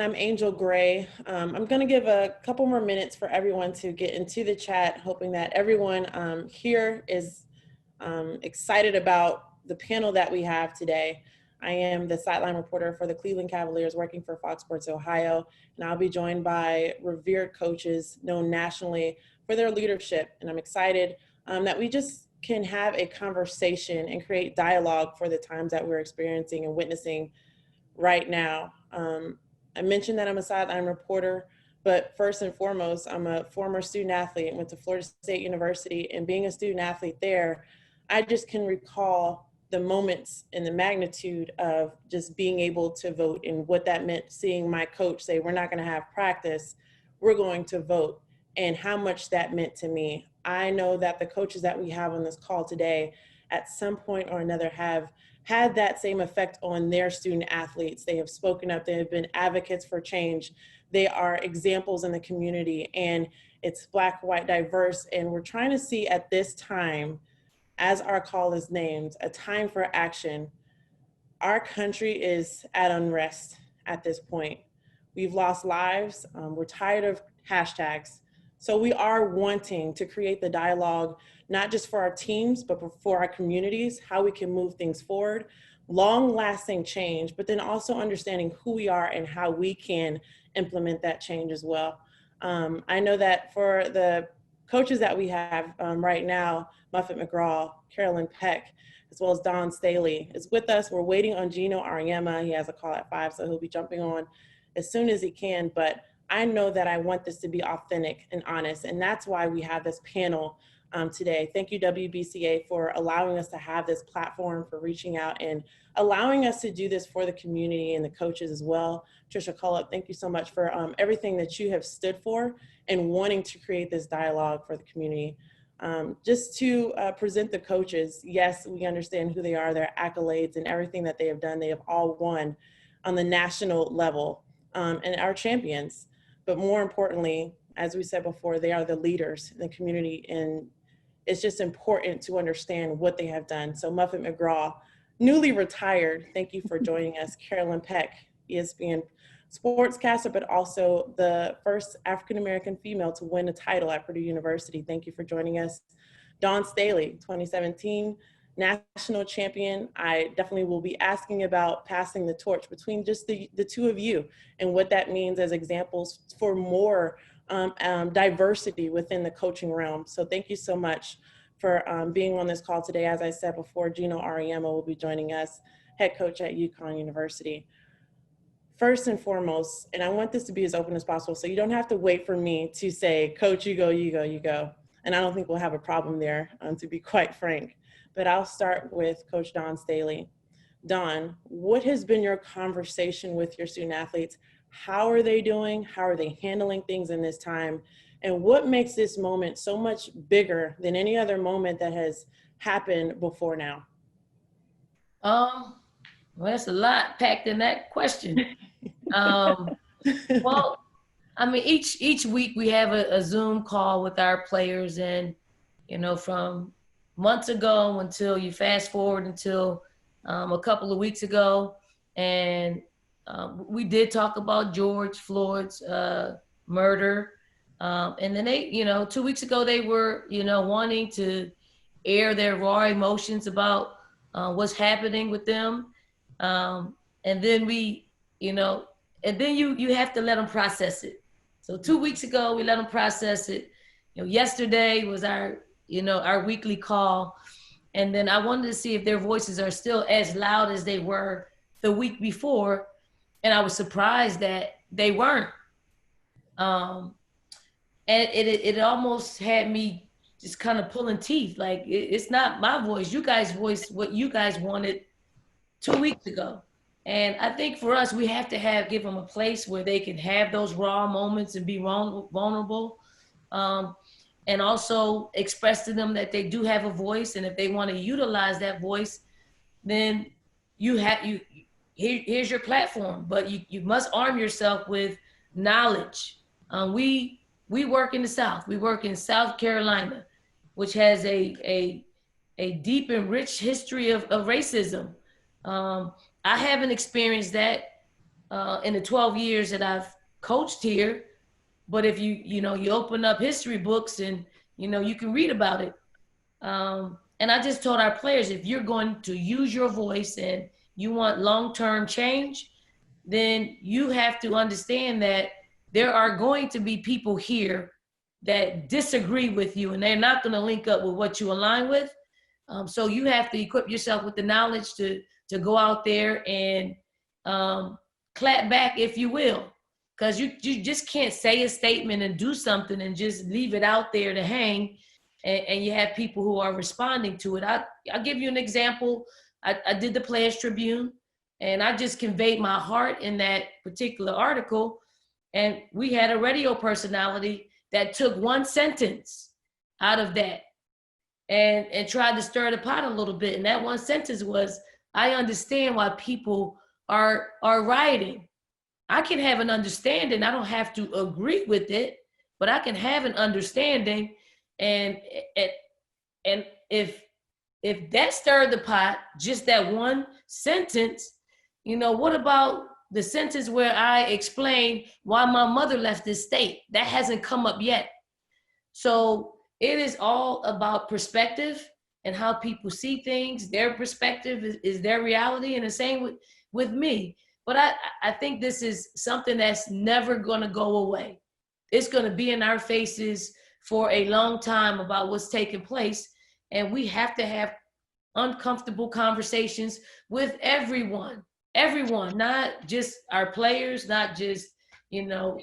I'm Angel Gray. I'm going to give a couple more minutes for everyone to get into the chat, hoping that everyone here is excited about the panel that we have today. I am the sideline reporter for the Cleveland Cavaliers working for Fox Sports Ohio, and I'll be joined by revered coaches known nationally for their leadership. And I'm excited that we just can have a conversation and create dialogue for the times that we're experiencing and witnessing right now. I mentioned that I'm a sideline reporter, but first and foremost, I'm a former student athlete and went to Florida State University, and being a student athlete there, I just can recall the moments and the magnitude of just being able to vote and what that meant, seeing my coach say, we're not going to have practice, we're going to vote, and how much that meant to me. I know that the coaches that we have on this call today at some point or another have had that same effect on their student athletes. They have spoken up, they have been advocates for change. They are examples in the community, and it's Black, white, diverse. And we're trying to see at this time, as our call is named, a time for action. Our country is at unrest at this point. We've lost lives, we're tired of hashtags. So we are wanting to create the dialogue, not just for our teams, but for our communities, how we can move things forward, long-lasting change, but then also understanding who we are and how we can implement that change as well. I know that for the coaches that we have right now, Muffet McGraw, Carolyn Peck, as well as Don Staley is with us. We're waiting on Gino Ariema. He has a call at 5, so he'll be jumping on as soon as he can. But I know that I want this to be authentic and honest, and that's why we have this panel today. Thank you, WBCA, for allowing us to have this platform, for reaching out and allowing us to do this for the community and the coaches as well. Trisha Cullop, thank you so much for everything that you have stood for and wanting to create this dialogue for the community. Just to present the coaches, yes, we understand who they are, their accolades and everything that they have done. They have all won on the national level and are champions. But more importantly, as we said before, they are the leaders in the community, and it's just important to understand what they have done. So Muffet McGraw, newly retired, thank you for joining us. Carolyn Peck, ESPN sportscaster, but also the first African-American female to win a title at Purdue University. Thank you for joining us. Dawn Staley, 2017 national champion. I definitely will be asking about passing the torch between just the two of you and what that means as examples for more diversity within the coaching realm. So thank you so much for being on this call today. As I said before, Gino Ariema will be joining us, head coach at UConn University. First and foremost, and I want this to be as open as possible, so you don't have to wait for me to say, Coach, you go, you go, you go. And I don't think we'll have a problem there, to be quite frank. But I'll start with Coach Don Staley. Don, what has been your conversation with your student athletes? How are they doing? How are they handling things in this time? And what makes this moment so much bigger than any other moment that has happened before now? Well, that's a lot packed in that question. Well, I mean, each week we have a Zoom call with our players, and, you know, from months ago until you fast forward until a couple of weeks ago. And we did talk about George Floyd's murder. And then they, you know, 2 weeks ago, they were, you know, wanting to air their raw emotions about what's happening with them. And then we, you know, and then you have to let them process it. So 2 weeks ago, we let them process it. You know, yesterday was our, you know, our weekly call. And then I wanted to see if their voices are still as loud as they were the week before. And I was surprised that they weren't. And it almost had me just kind of pulling teeth. Like, it's not my voice, you guys' voice, what you guys wanted 2 weeks ago. And I think for us, we have to give them a place where they can have those raw moments and be vulnerable. And also express to them that they do have a voice, and if they want to utilize that voice, then here's your platform. But you must arm yourself with knowledge. We work in the South. We work in South Carolina, which has a deep and rich history of racism. I haven't experienced that in the 12 years that I've coached here. But if you open up history books and, you can read about it. And I just told our players, if you're going to use your voice and you want long-term change, then you have to understand that there are going to be people here that disagree with you, and they're not going to link up with what you align with. So you have to equip yourself with the knowledge to go out there and clap back, if you will, because you just can't say a statement and do something and just leave it out there to hang, and you have people who are responding to it. I'll give you an example. I did the Players Tribune, and I just conveyed my heart in that particular article, and we had a radio personality that took one sentence out of that and tried to stir the pot a little bit. And that one sentence was, I understand why people are rioting. I can have an understanding. I don't have to agree with it, but I can have an understanding. And if that stirred the pot, just that one sentence, what about the sentence where I explain why my mother left this state? That hasn't come up yet. So it is all about perspective and how people see things. Their perspective is their reality, and the same with me. But I think this is something that's never going to go away. It's going to be in our faces for a long time about what's taking place. And we have to have uncomfortable conversations with everyone, not just our players, not just,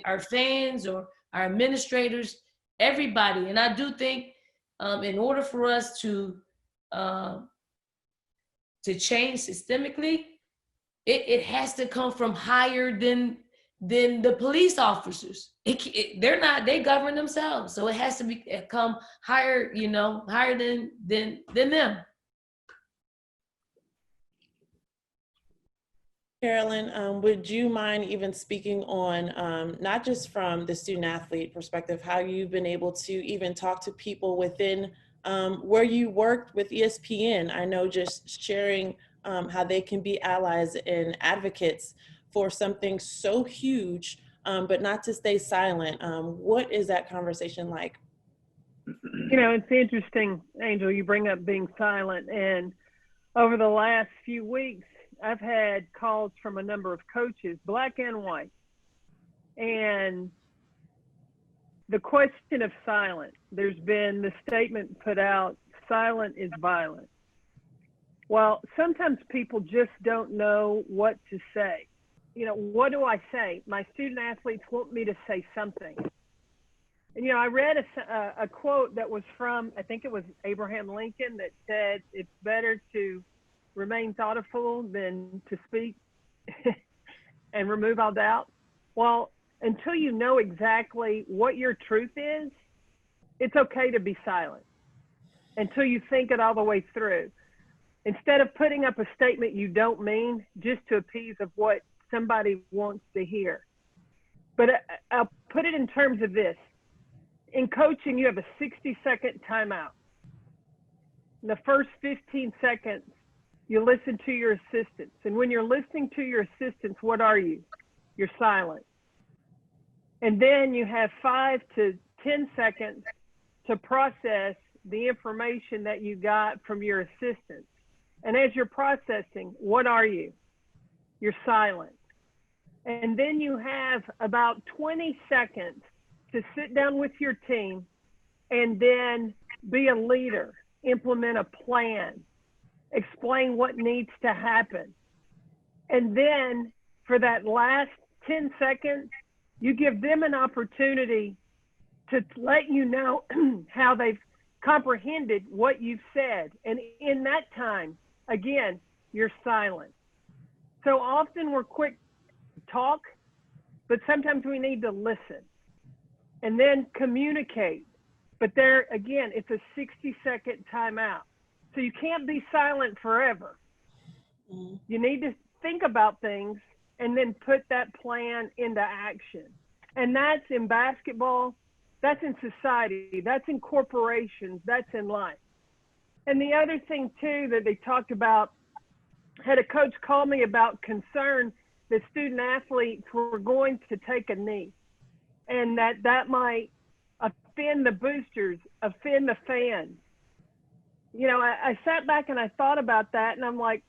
our fans or our administrators, everybody. And I do think in order for us to change systemically, it has to come from higher than the police officers. They govern themselves. So it has to come higher, higher than them. Carolyn, would you mind even speaking on, not just from the student athlete perspective, how you've been able to even talk to people within where you worked with ESPN? I know just sharing how they can be allies and advocates for something so huge, but not to stay silent. What is that conversation like? It's interesting, Angel, you bring up being silent. And over the last few weeks, I've had calls from a number of coaches, black and white. And the question of silent, there's been the statement put out, silent is violent. Well, sometimes people just don't know what to say. What do I say? My student athletes want me to say something. And, I read a quote that was from, I think it was Abraham Lincoln, that said, it's better to remain thoughtful than to speak and remove all doubt. Well, until you know exactly what your truth is, it's okay to be silent until you think it all the way through. Instead of putting up a statement you don't mean just to appease of what somebody wants to hear. But I'll put it in terms of this. In coaching, you have a 60-second timeout. In the first 15 seconds, you listen to your assistants. And when you're listening to your assistants, what are you? You're silent. And then you have 5 to 10 seconds to process the information that you got from your assistants. And as you're processing, what are you? You're silent. And then you have about 20 seconds to sit down with your team and then be a leader, implement a plan, explain what needs to happen. And then for that last 10 seconds, you give them an opportunity to let you know how they've comprehended what you've said. And in that time, again, you're silent. So often we're quick to talk, but sometimes we need to listen and then communicate. But there, again, it's a 60-second timeout. So you can't be silent forever. Mm-hmm. You need to think about things and then put that plan into action. And that's in basketball, that's in society, that's in corporations, that's in life. And the other thing too that they talked about, had a coach call me about concern that student athletes were going to take a knee, and that might offend the boosters, offend the fans. You know, I sat back and I thought about that, and I'm like,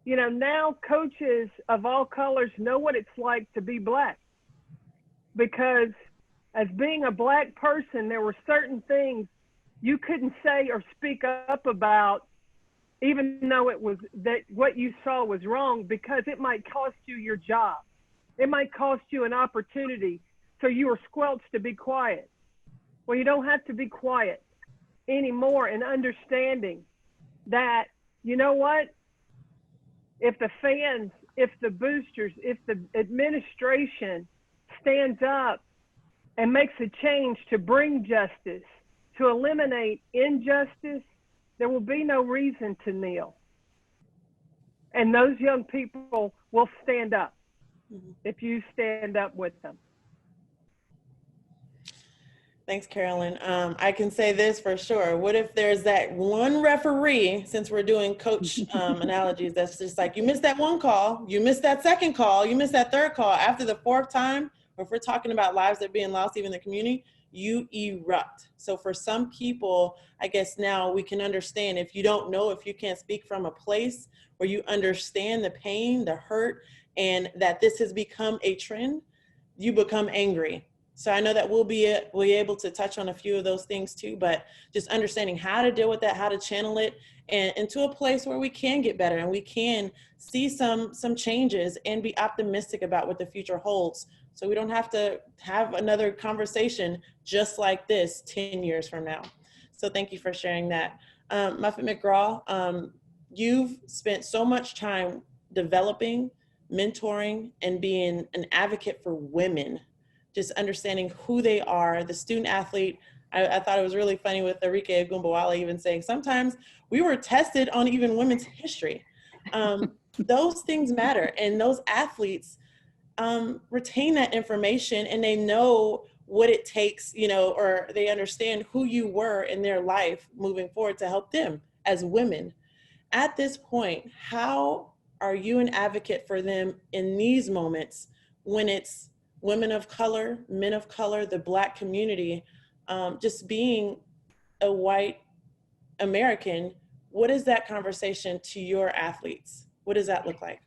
you know, now coaches of all colors know what it's like to be black, because as being a black person, there were certain things you couldn't say or speak up about, even though it was that what you saw was wrong, because it might cost you your job. It might cost you an opportunity. So you were squelched to be quiet. Well, you don't have to be quiet anymore, and understanding that, you know what, if the fans, if the boosters, if the administration stands up and makes a change to bring justice, to eliminate injustice, there will be no reason to kneel. And those young people will stand up if you stand up with them. Thanks, Carolyn. I can say this for sure. What if there's that one referee, since we're doing coach analogies, that's just like, you missed that one call, you missed that second call, you missed that third call. After the fourth time, or if we're talking about lives that are being lost, even in the community, you erupt. So for some people, I guess now we can understand, if you don't know, if you can't speak from a place where you understand the pain, the hurt, and that this has become a trend, you become angry. So I know that we'll be able to touch on a few of those things too, but just understanding how to deal with that, how to channel it, and into a place where we can get better and we can see some changes and be optimistic about what the future holds. So we don't have to have another conversation just like this 10 years from now. So thank you for sharing that. Muffet McGraw, you've spent so much time developing, mentoring, and being an advocate for women, just understanding who they are, the student athlete. I thought it was really funny with Enrique Gumbawala even saying, sometimes we were tested on even women's history. Those things matter, and those athletes retain that information, and they know what it takes, you know, or they understand who you were in their life moving forward to help them as women. At this point, how are you an advocate for them in these moments when it's women of color, men of color, the Black community, just being a white American? What is that conversation to your athletes? What does that look like?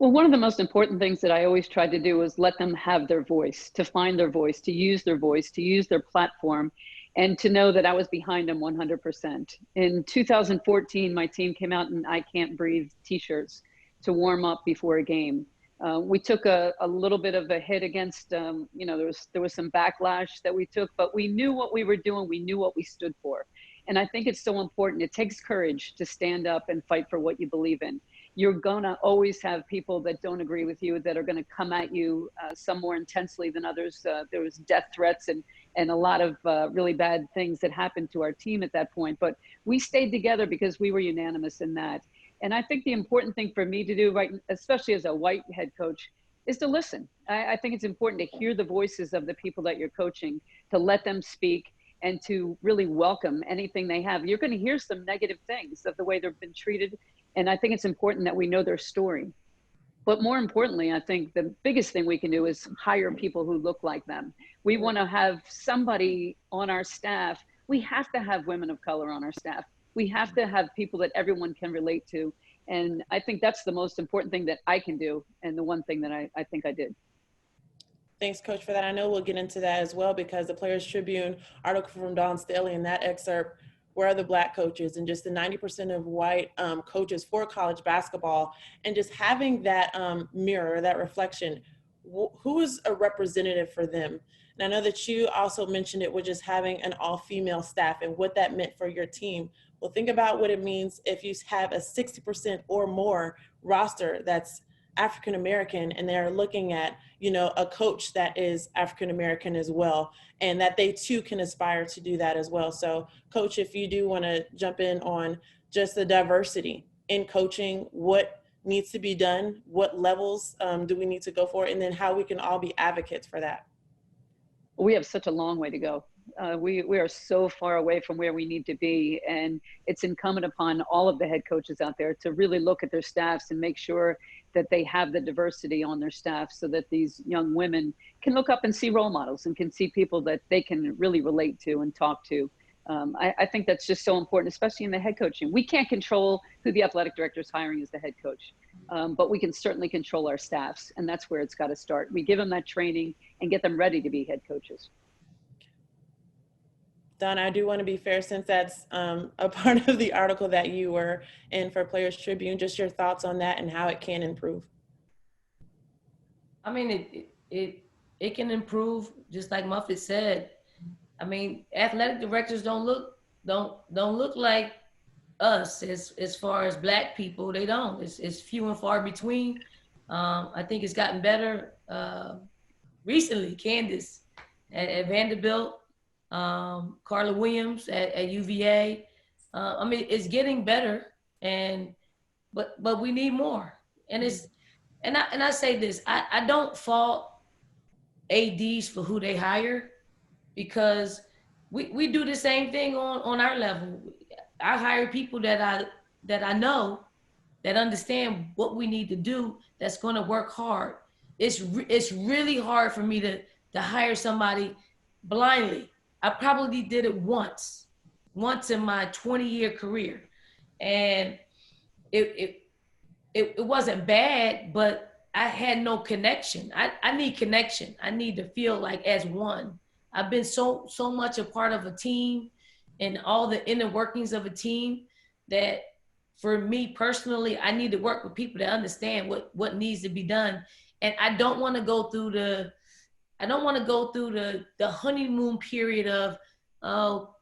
Well, one of the most important things that I always tried to do was let them have their voice, to find their voice, to use their voice, to use their platform, and to know that I was behind them 100%. In 2014, my team came out in I Can't Breathe t-shirts to warm up before a game. We took a little bit of a hit against, you know, there was some backlash that we took, but we knew what we were doing. We knew what we stood for. And I think it's so important. It takes courage to stand up and fight for what you believe in. You're gonna always have people that don't agree with you, that are gonna come at you, some more intensely than others. There was death threats and a lot of really bad things that happened to our team at that point. But we stayed together because we were unanimous in that. And I think the important thing for me to do, right, especially as a white head coach, is to listen. I think it's important to hear the voices of the people that you're coaching, to let them speak, and to really welcome anything they have. You're going to hear some negative things of the way they've been treated. And I think it's important that we know their story. But more importantly, I think the biggest thing we can do is hire people who look like them. We want to have somebody on our staff. We have to have women of color on our staff. We have to have people that everyone can relate to. And I think that's the most important thing that I can do, and the one thing that I think I did. Thanks, Coach, for that. I know we'll get into that as well, because the Players Tribune article from Dawn Staley in that excerpt, where are the Black coaches, and just the 90% of white coaches for college basketball, and just having that mirror, that reflection, who is a representative for them? And I know that you also mentioned it with just having an all-female staff and what that meant for your team. Well, think about what it means if you have a 60% or more roster that's African-American, and they're looking at, you know, a coach that is African-American as well, and that they too can aspire to do that as well. So Coach, if you do want to jump in on just the diversity in coaching, what needs to be done, what levels do we need to go for, and then how we can all be advocates for that. We have such a long way to go. We are so far away from where we need to be. And it's incumbent upon all of the head coaches out there to really look at their staffs and make sure that they have the diversity on their staff so that these young women can look up and see role models and can see people that they can really relate to and talk to. I think that's just so important, especially in the head coaching. We can't control who the athletic director is hiring as the head coach, but we can certainly control our staffs, and that's where it's got to start. We give them that training and get them ready to be head coaches. Donna, I do want to be fair, since that's a part of the article that you were in for Players Tribune, just your thoughts on that and how it can improve. I mean, it can improve, just like Muffet said. I mean, athletic directors don't look like us as far as Black people. They don't. It's few and far between. I think it's gotten better recently. Candace at Vanderbilt, Carla Williams at UVA. I mean, it's getting better, but we need more. And I say this, I don't fault ADs for who they hire, because we do the same thing on our level. I hire people that I know, that understand what we need to do, that's going to work hard. It's really hard for me to hire somebody blindly. I probably did it once in my 20-year career, and it wasn't bad, but I had no connection. I need connection. I need to feel like as one. I've been so much a part of a team and all the inner workings of a team that for me personally, I need to work with people that understand what needs to be done. And I don't want to go through the honeymoon period of, oh,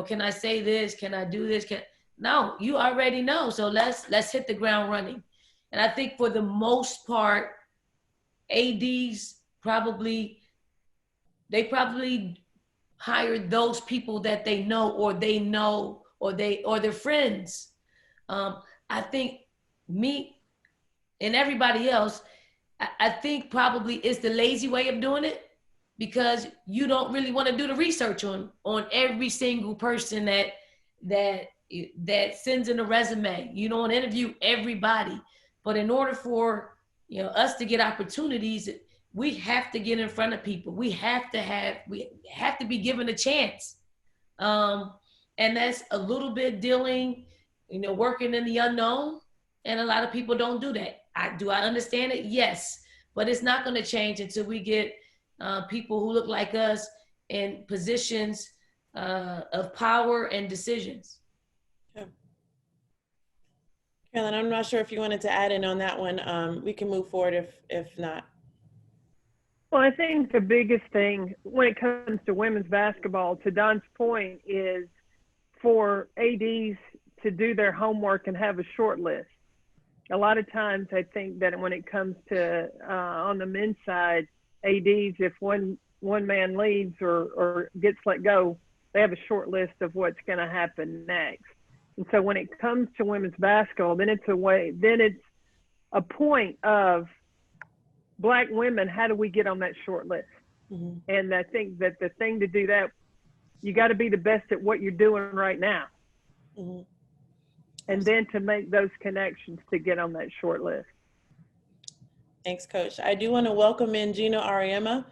can I say this? Can I do this? No, you already know. So let's hit the ground running. And I think for the most part, ADs probably hired those people that they know or they're friends. I think me and everybody else, I think probably it's the lazy way of doing it, because you don't really want to do the research on every single person that sends in a resume. You don't want to interview everybody. But in order for us to get opportunities, we have to get in front of people. We have to be given a chance. And that's a little bit dealing, working in the unknown. And a lot of people don't do that. Do I understand it? Yes. But it's not going to change until we get people who look like us in positions of power and decisions. Okay. Carolyn, I'm not sure if you wanted to add in on that one. We can move forward if not. Well, I think the biggest thing when it comes to women's basketball, to Don's point, is for ADs to do their homework and have a short list. A lot of times I think that when it comes to on the men's side, ADs, if one man leaves or gets let go, they have a short list of what's going to happen next. And so when it comes to women's basketball, then it's a point of Black women, how do we get on that short list? Mm-hmm. And I think that the thing to do that, you got to be the best at what you're doing right now. Mm-hmm. And then to make those connections to get on that short list. Thanks, Coach. I do want to welcome in Gino Ariema.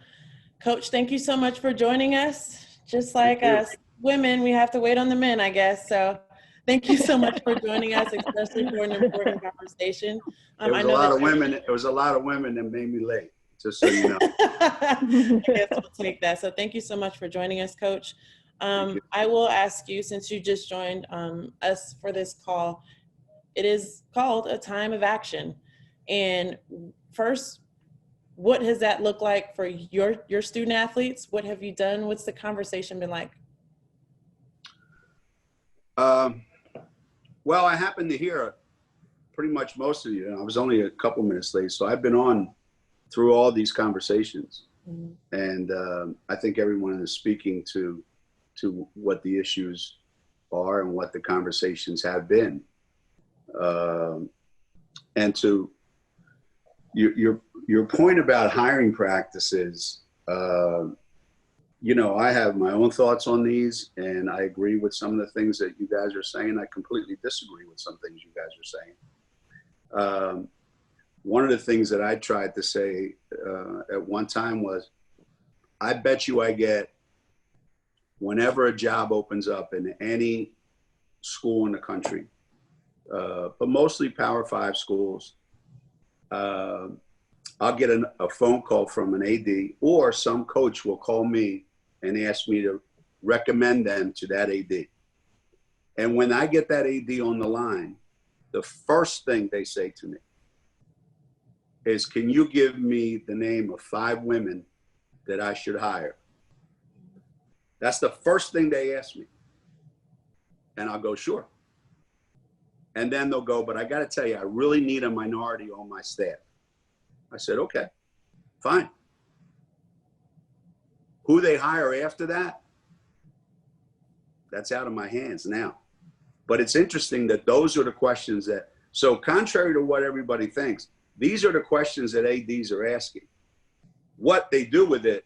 Coach, thank you so much for joining us. Just like us women, we have to wait on the men, I guess. So thank you so much for joining us, especially for an important conversation. There was a lot of women that made me late, just so you know. I guess we'll take that. So thank you so much for joining us, Coach. I will ask you, since you just joined us for this call, it is called a time of action. And first, what has that looked like for your student athletes? What have you done? What's the conversation been like? Well, I happened to hear pretty much most of you. I was only a couple minutes late, so I've been on through all these conversations. Mm-hmm. And I think everyone is speaking to what the issues are and what the conversations have been. And to your point about hiring practices, you know, I have my own thoughts on these, and I agree with some of the things that you guys are saying. I completely disagree with some things you guys are saying. One of the things that I tried to say at one time was, I bet you I get, whenever a job opens up in any school in the country, but mostly Power 5 schools, I'll get a phone call from an AD, or some coach will call me and ask me to recommend them to that AD. And when I get that AD on the line, the first thing they say to me is, can you give me the name of 5 women that I should hire? That's the first thing they ask me. And I'll go, sure. And then they'll go, but I got to tell you, I really need a minority on my staff. I said, okay, fine. Who they hire after that, that's out of my hands now. But it's interesting that those are the questions that, so contrary to what everybody thinks, these are the questions that ADs are asking. What they do with it,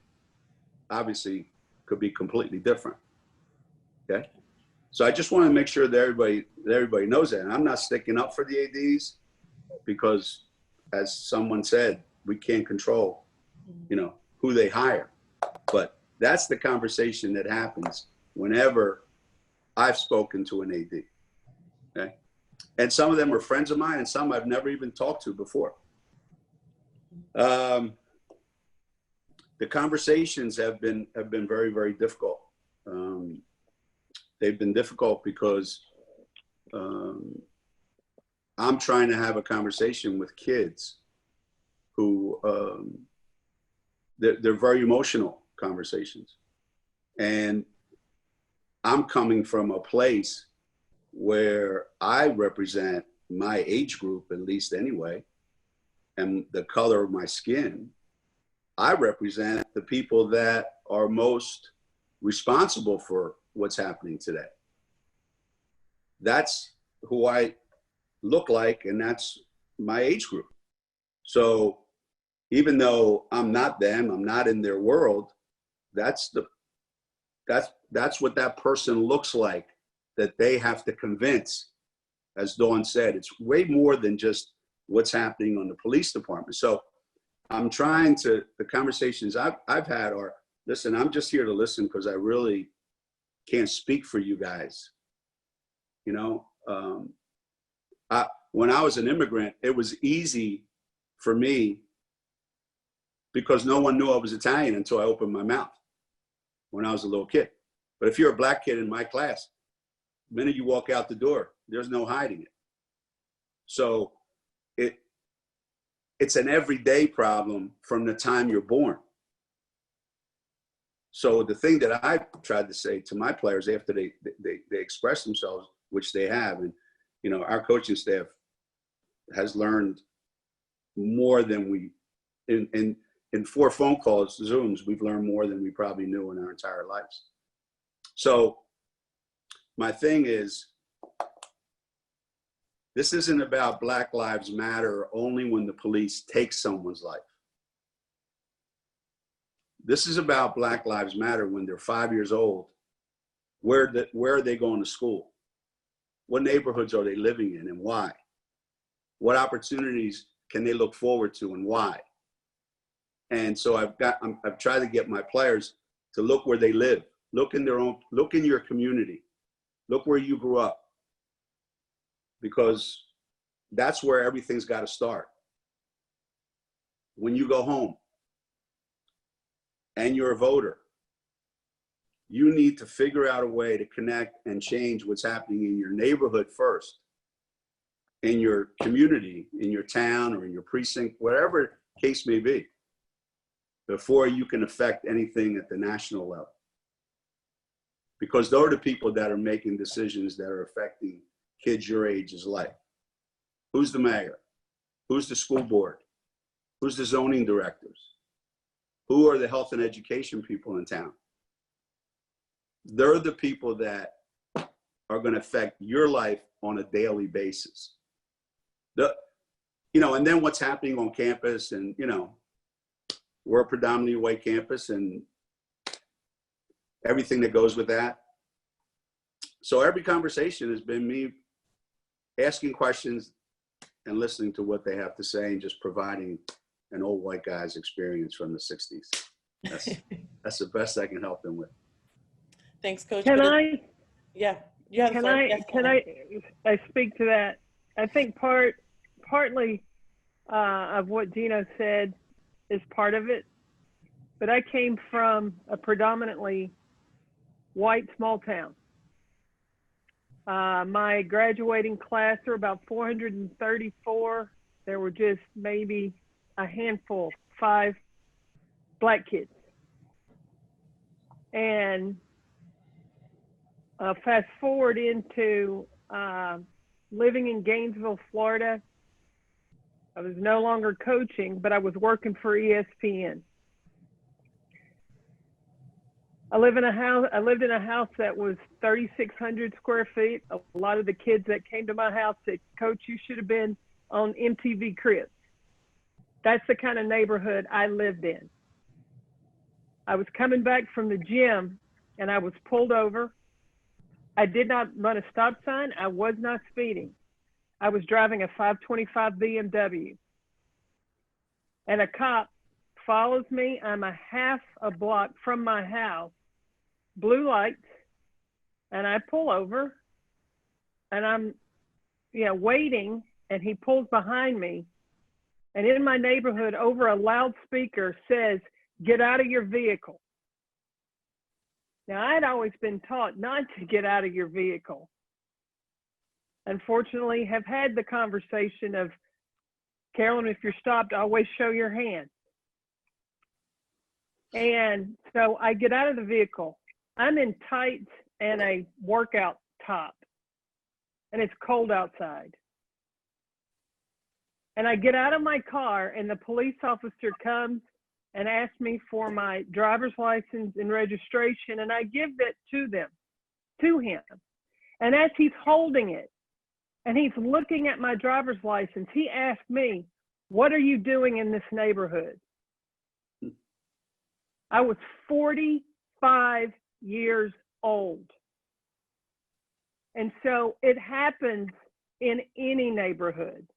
obviously, could be completely different. Okay? So I just want to make sure that everybody knows that. And I'm not sticking up for the ADs because, as someone said, we can't control, you know, who they hire. But that's the conversation that happens whenever I've spoken to an AD. Okay? And some of them are friends of mine, and some I've never even talked to before. The conversations have been very, very difficult. They've been difficult because I'm trying to have a conversation with kids who they're very emotional conversations. And I'm coming from a place where I represent my age group, at least anyway, and the color of my skin. I represent the people that are most responsible for what's happening today. That's who I look like, and that's my age group. So even though I'm not them, I'm not in their world, that's what that person looks like that they have to convince. As Dawn said, it's way more than just what's happening on the police department. So I'm trying to, the conversations I've had are, listen, I'm just here to listen because I really can't speak for you guys. You know, when I was an immigrant, it was easy for me because no one knew I was Italian until I opened my mouth when I was a little kid. But if you're a black kid in my class, the minute you walk out the door, there's no hiding it. So it's an everyday problem from the time you're born. So the thing that I tried to say to my players after they express themselves, which they have, and you know, our coaching staff has learned more than we, in 4 phone calls, Zooms, we've learned more than we probably knew in our entire lives. So my thing is, this isn't about Black Lives Matter only when the police take someone's life. This is about Black Lives Matter when they're 5 years old. Where are they going to school? What neighborhoods are they living in and why? What opportunities can they look forward to and why? And so I've tried to get my players to look where they live, look in your community, look where you grew up, because that's where everything's got to start. When you go home and you're a voter, you need to figure out a way to connect and change what's happening in your neighborhood first, in your community, in your town, or in your precinct, whatever case may be, before you can affect anything at the national level. Because those are the people that are making decisions that are affecting kids your age's life. Who's the mayor? Who's the school board? Who's the zoning directors? Who are the health and education people in town? They're the people that are going to affect your life on a daily basis. And then what's happening on campus, and we're a predominantly white campus, and everything that goes with that. So every conversation has been me asking questions and listening to what they have to say and just providing an old white guy's experience from the 60s. That's the best I can help them with. Thanks, Coach. Can I? Yeah, you have the Can floor. I? Yes, Can I speak to that? I think partly of what Gino said is part of it, but I came from a predominantly white small town. My graduating class are about 434. There were just maybe a handful, 5 black kids. And fast forward into living in Gainesville, Florida. I was no longer coaching, but I was working for ESPN. I lived in a house that was 3,600 square feet. A lot of the kids that came to my house said, "Coach, you should have been on MTV Cribs." That's the kind of neighborhood I lived in. I was coming back from the gym and I was pulled over. I did not run a stop sign. I was not speeding. I was driving a 525 BMW. And a cop follows me. I'm a half a block from my house, blue lights, and I pull over and I'm, waiting, and he pulls behind me. And in my neighborhood, over a loudspeaker says, "Get out of your vehicle." Now, I'd always been taught not to get out of your vehicle. Unfortunately, have had the conversation of, "Carolyn, if you're stopped, always show your hand." And so I get out of the vehicle. I'm in tights and a workout top, and it's cold outside. And I get out of my car, and the police officer comes and asks me for my driver's license and registration, and I give that to him. And as he's holding it, and he's looking at my driver's license, he asked me, "What are you doing in this neighborhood?" I was 45 years old. And so it happens in any neighborhood.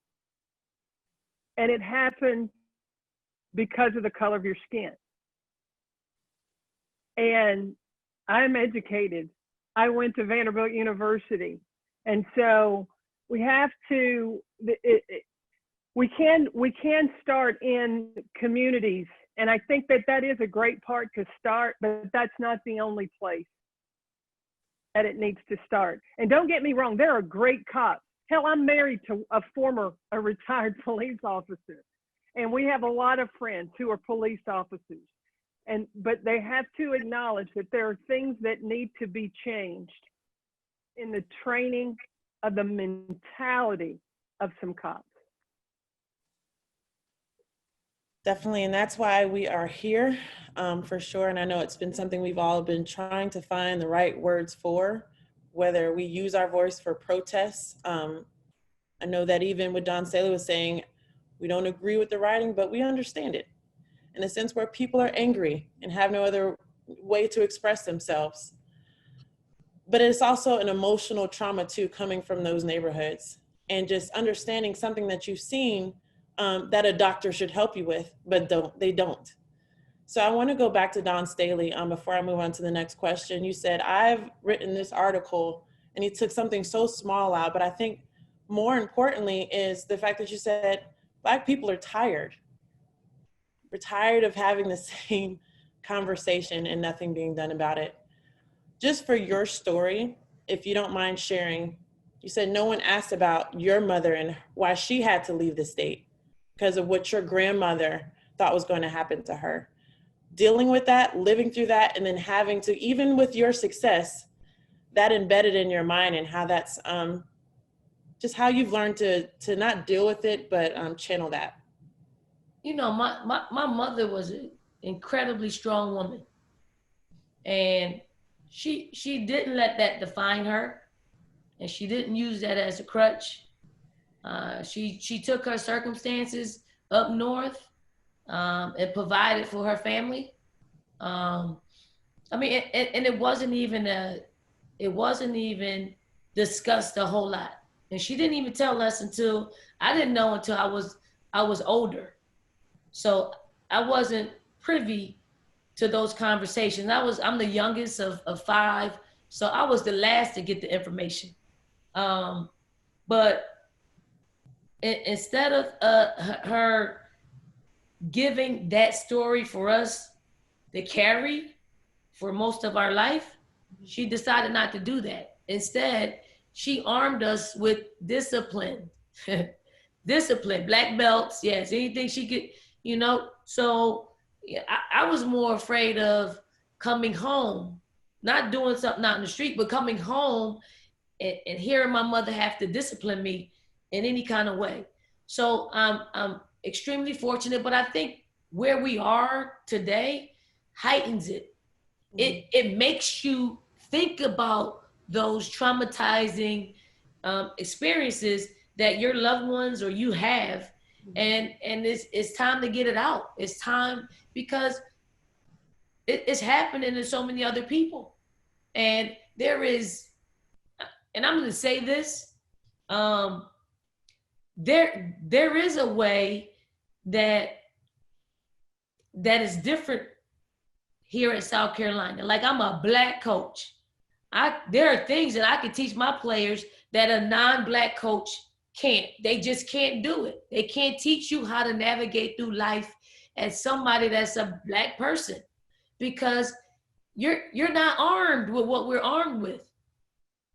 And it happens because of the color of your skin. And I'm educated. I went to Vanderbilt University. And so we have to, we can start in communities. And I think that is a great part to start, but that's not the only place that it needs to start. And don't get me wrong, there are great cops. Hell, I'm married to a retired police officer. And we have a lot of friends who are police officers. But they have to acknowledge that there are things that need to be changed in the training of the mentality of some cops. Definitely, and that's why we are here, for sure. And I know it's been something we've all been trying to find the right words for, whether we use our voice for protests. I know that even what Don Staley was saying, we don't agree with the writing, but we understand it in a sense where people are angry and have no other way to express themselves. But it's also an emotional trauma too, coming from those neighborhoods, and just understanding something that you've seen that a doctor should help you with, but they don't. So I want to go back to Don Staley before I move on to the next question. You said, I've written this article, and you took something so small out, but I think more importantly is the fact that you said, Black people are tired. We're tired of having the same conversation and nothing being done about it. Just for your story, if you don't mind sharing, you said no one asked about your mother and why she had to leave the state because of what your grandmother thought was going to happen to her. Dealing with that, living through that, and then having to, even with your success, that embedded in your mind, and how that's just how you've learned to not deal with it, but channel that. You know, my mother was an incredibly strong woman, and she didn't let that define her, and she didn't use that as a crutch. She took her circumstances up north and provided for her family. I mean, and it wasn't even discussed a whole lot. And she didn't even tell us until, I didn't know until I was older. So I wasn't privy to those conversations. I'm the youngest of five. So I was the last to get the information. But instead of her giving that story for us to carry for most of our life, she decided not to do that. Instead, she armed us with discipline. Discipline, black belts, yes, anything she could, So yeah, I was more afraid of coming home, not doing something out in the street, but coming home and hearing my mother have to discipline me in any kind of way. So I'm extremely fortunate, but I think where we are today heightens it. It makes you think about those traumatizing experiences that your loved ones or you have, and it's time to get it out. It's time, because it's happening to so many other people, and there is, and I'm going to say this, there is a way that is different here in South Carolina. Like, I'm a black coach. There are things that I can teach my players that a non-black coach can't. They just can't do it. They can't teach you how to navigate through life as somebody that's a black person, because you're not armed with what we're armed with.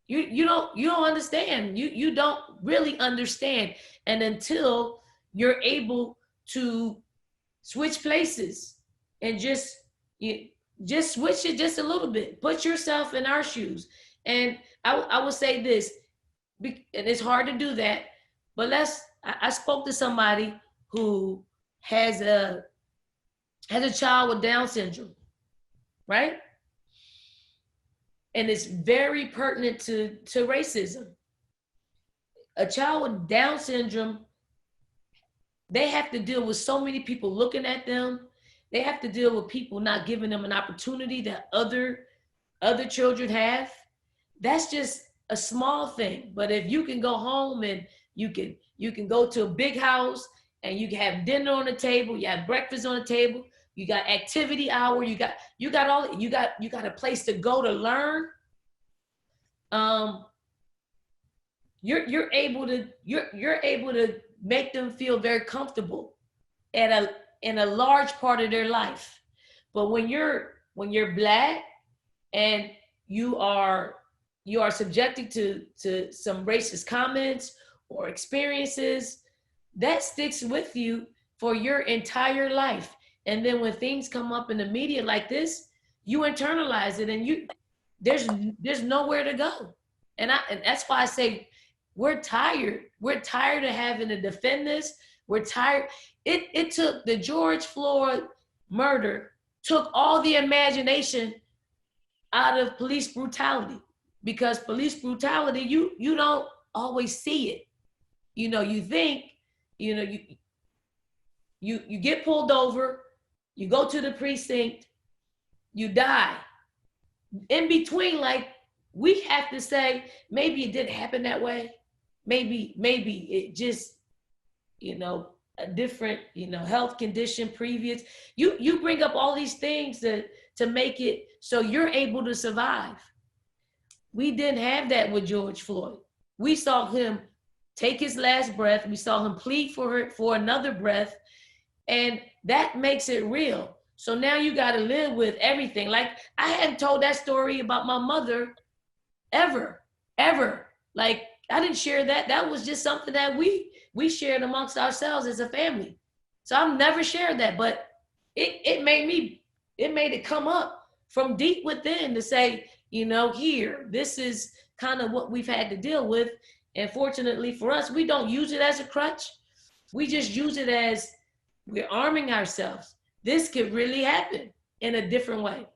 You don't understand. You don't really understand. And until you're able to switch places and just switch it just a little bit, put yourself in our shoes. And I will say this, and it's hard to do that, but I spoke to somebody who has a child with Down syndrome, right? And it's very pertinent to racism. A child with Down syndrome, they have to deal with so many people looking at them. They have to deal with people not giving them an opportunity that other children have. That's just a small thing. But if you can go home and you can go to a big house and you can have dinner on the table, you have breakfast on the table, you got activity hour, you got a place to go to learn. You're able to make them feel very comfortable in a large part of their life. But when you're black and you are subjected to some racist comments or experiences, that sticks with you for your entire life. And then when things come up in the media like this, you internalize it, and there's nowhere to go. And that's why I say we're tired. We're tired of having to defend this. We're tired. It took the George Floyd murder, took all the imagination out of police brutality, because police brutality, you don't always see it. You think, you get pulled over, you go to the precinct, you die. In between, like, we have to say, maybe it didn't happen that way. Maybe it just, a different, health condition previous. You bring up all these things to make it so you're able to survive. We didn't have that with George Floyd. We saw him take his last breath. We saw him plead for another breath, and that makes it real. So now you got to live with everything. Like, I hadn't told that story about my mother ever. Like, I didn't share that. That was just something that we shared amongst ourselves as a family. So I've never shared that, but it made it come up from deep within to say, here, this is kind of what we've had to deal with. And fortunately for us, we don't use it as a crutch. We just use it as we're arming ourselves. This could really happen in a different way.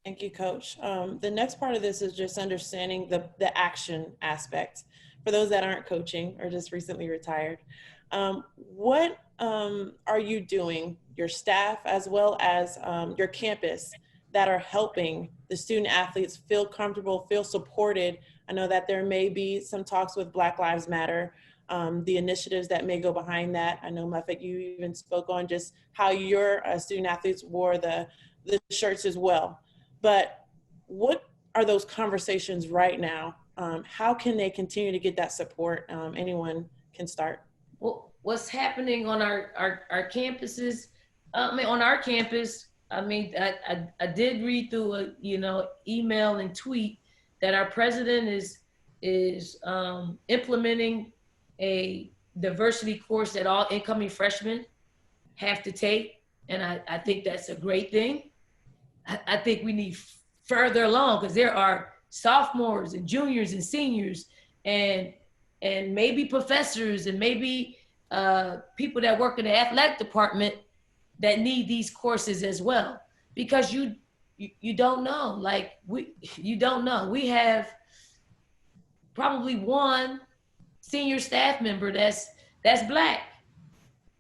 Thank you, Coach. The next part of this is just understanding the action aspect. For those that aren't coaching or just recently retired, what are you doing, your staff as well as your campus, that are helping the student athletes feel comfortable, feel supported? I know that there may be some talks with Black Lives Matter, the initiatives that may go behind that. I know, Muffet, you even spoke on just how your student athletes wore the shirts as well. But what are those conversations right now? How can they continue to get that support? Anyone can start. Well, what's happening on our campuses? On our campus, I did read through a email and tweet that our president is implementing a diversity course that all incoming freshmen have to take, and I think that's a great thing. I think we need further along, because there are sophomores and juniors and seniors and maybe professors and maybe people that work in the athletic department that need these courses as well, because you don't know. You don't know. We have probably one senior staff member that's Black,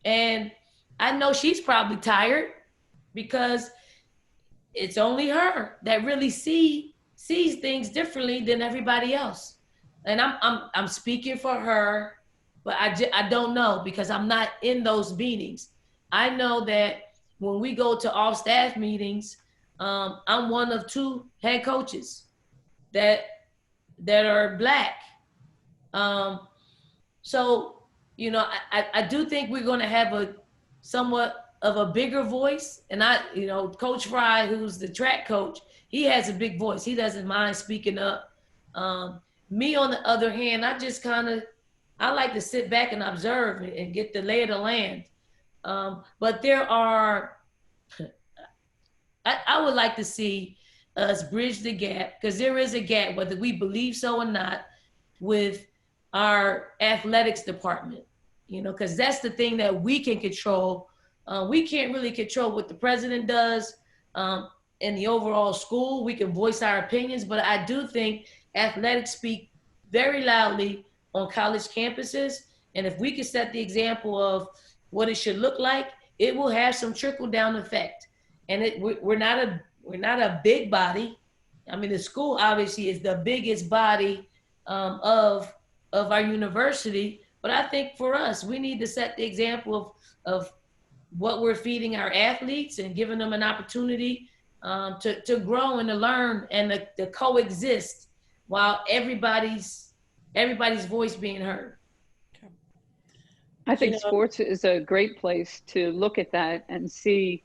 and I know she's probably tired because it's only her that really sees things differently than everybody else. And I'm speaking for her, but I don't know, because I'm not in those meetings. I know that when we go to all staff meetings, I'm one of 2 head coaches that are Black. So, I do think we're going to have a somewhat of a bigger voice. And Coach Fry, who's the track coach, he has a big voice. He doesn't mind speaking up. Me, on the other hand, I like to sit back and observe and get the lay of the land. But there are, I would like to see us bridge the gap, because there is a gap, whether we believe so or not, with our athletics department, because that's the thing that we can control. We can't really control what the president does in the overall school. We can voice our opinions, but I do think athletics speak very loudly on college campuses. And if we can set the example of what it should look like, it will have some trickle-down effect. And we're not a big body. I mean, the school obviously is the biggest body of our university, but I think for us, we need to set the example of what we're feeding our athletes and giving them an opportunity to grow and to learn and to coexist while everybody's voice being heard. I think sports is a great place to look at that and see,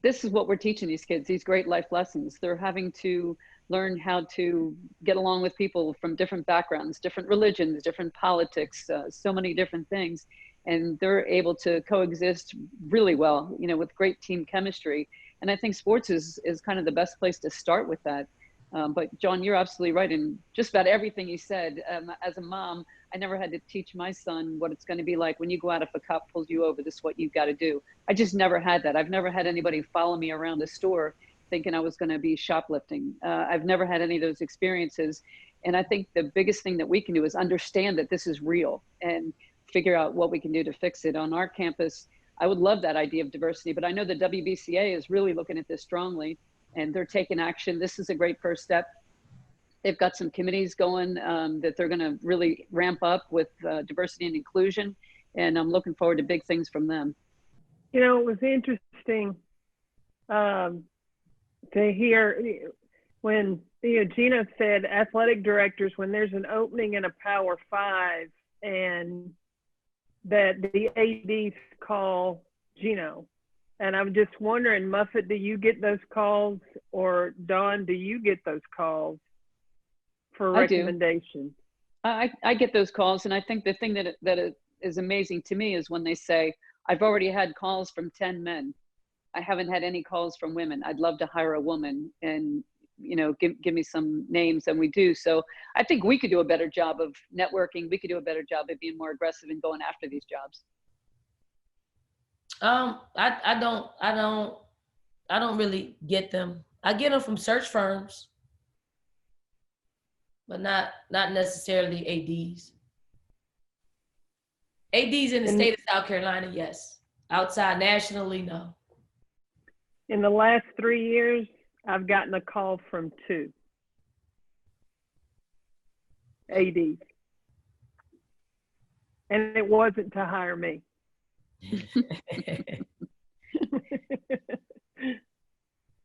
this is what we're teaching these kids, these great life lessons. They're having to learn how to get along with people from different backgrounds, different religions, different politics, so many different things. And they're able to coexist really well, with great team chemistry. And I think sports is kind of the best place to start with that. But John, you're absolutely right in just about everything you said. As a mom, I never had to teach my son what it's going to be like when you go out, if a cop pulls you over, this is what you've got to do. I just never had that. I've never had anybody follow me around the store thinking I was going to be shoplifting. I've never had any of those experiences. And I think the biggest thing that we can do is understand that this is real and figure out what we can do to fix it. On our campus, I would love that idea of diversity, but I know the WBCA is really looking at this strongly and they're taking action. This is a great first step. They've got some committees going that they're going to really ramp up with diversity and inclusion. And I'm looking forward to big things from them. It was interesting to hear when Gina said athletic directors, when there's an opening in a Power 5, and that the ADs call Gino. And I'm just wondering, Muffet, do you get those calls? Or Dawn, do you get those calls for recommendations? I get those calls. And I think the thing that is amazing to me is when they say, I've already had calls from 10 men. I haven't had any calls from women. I'd love to hire a woman and, give me some names, and we do. So I think we could do a better job of networking. We could do a better job of being more aggressive and going after these jobs. I don't really get them. I get them from search firms, but not necessarily ADs. ADs in the state of South Carolina, yes. Outside nationally, no. In the last 3 years, I've gotten a call from 2 ADs, and it wasn't to hire me.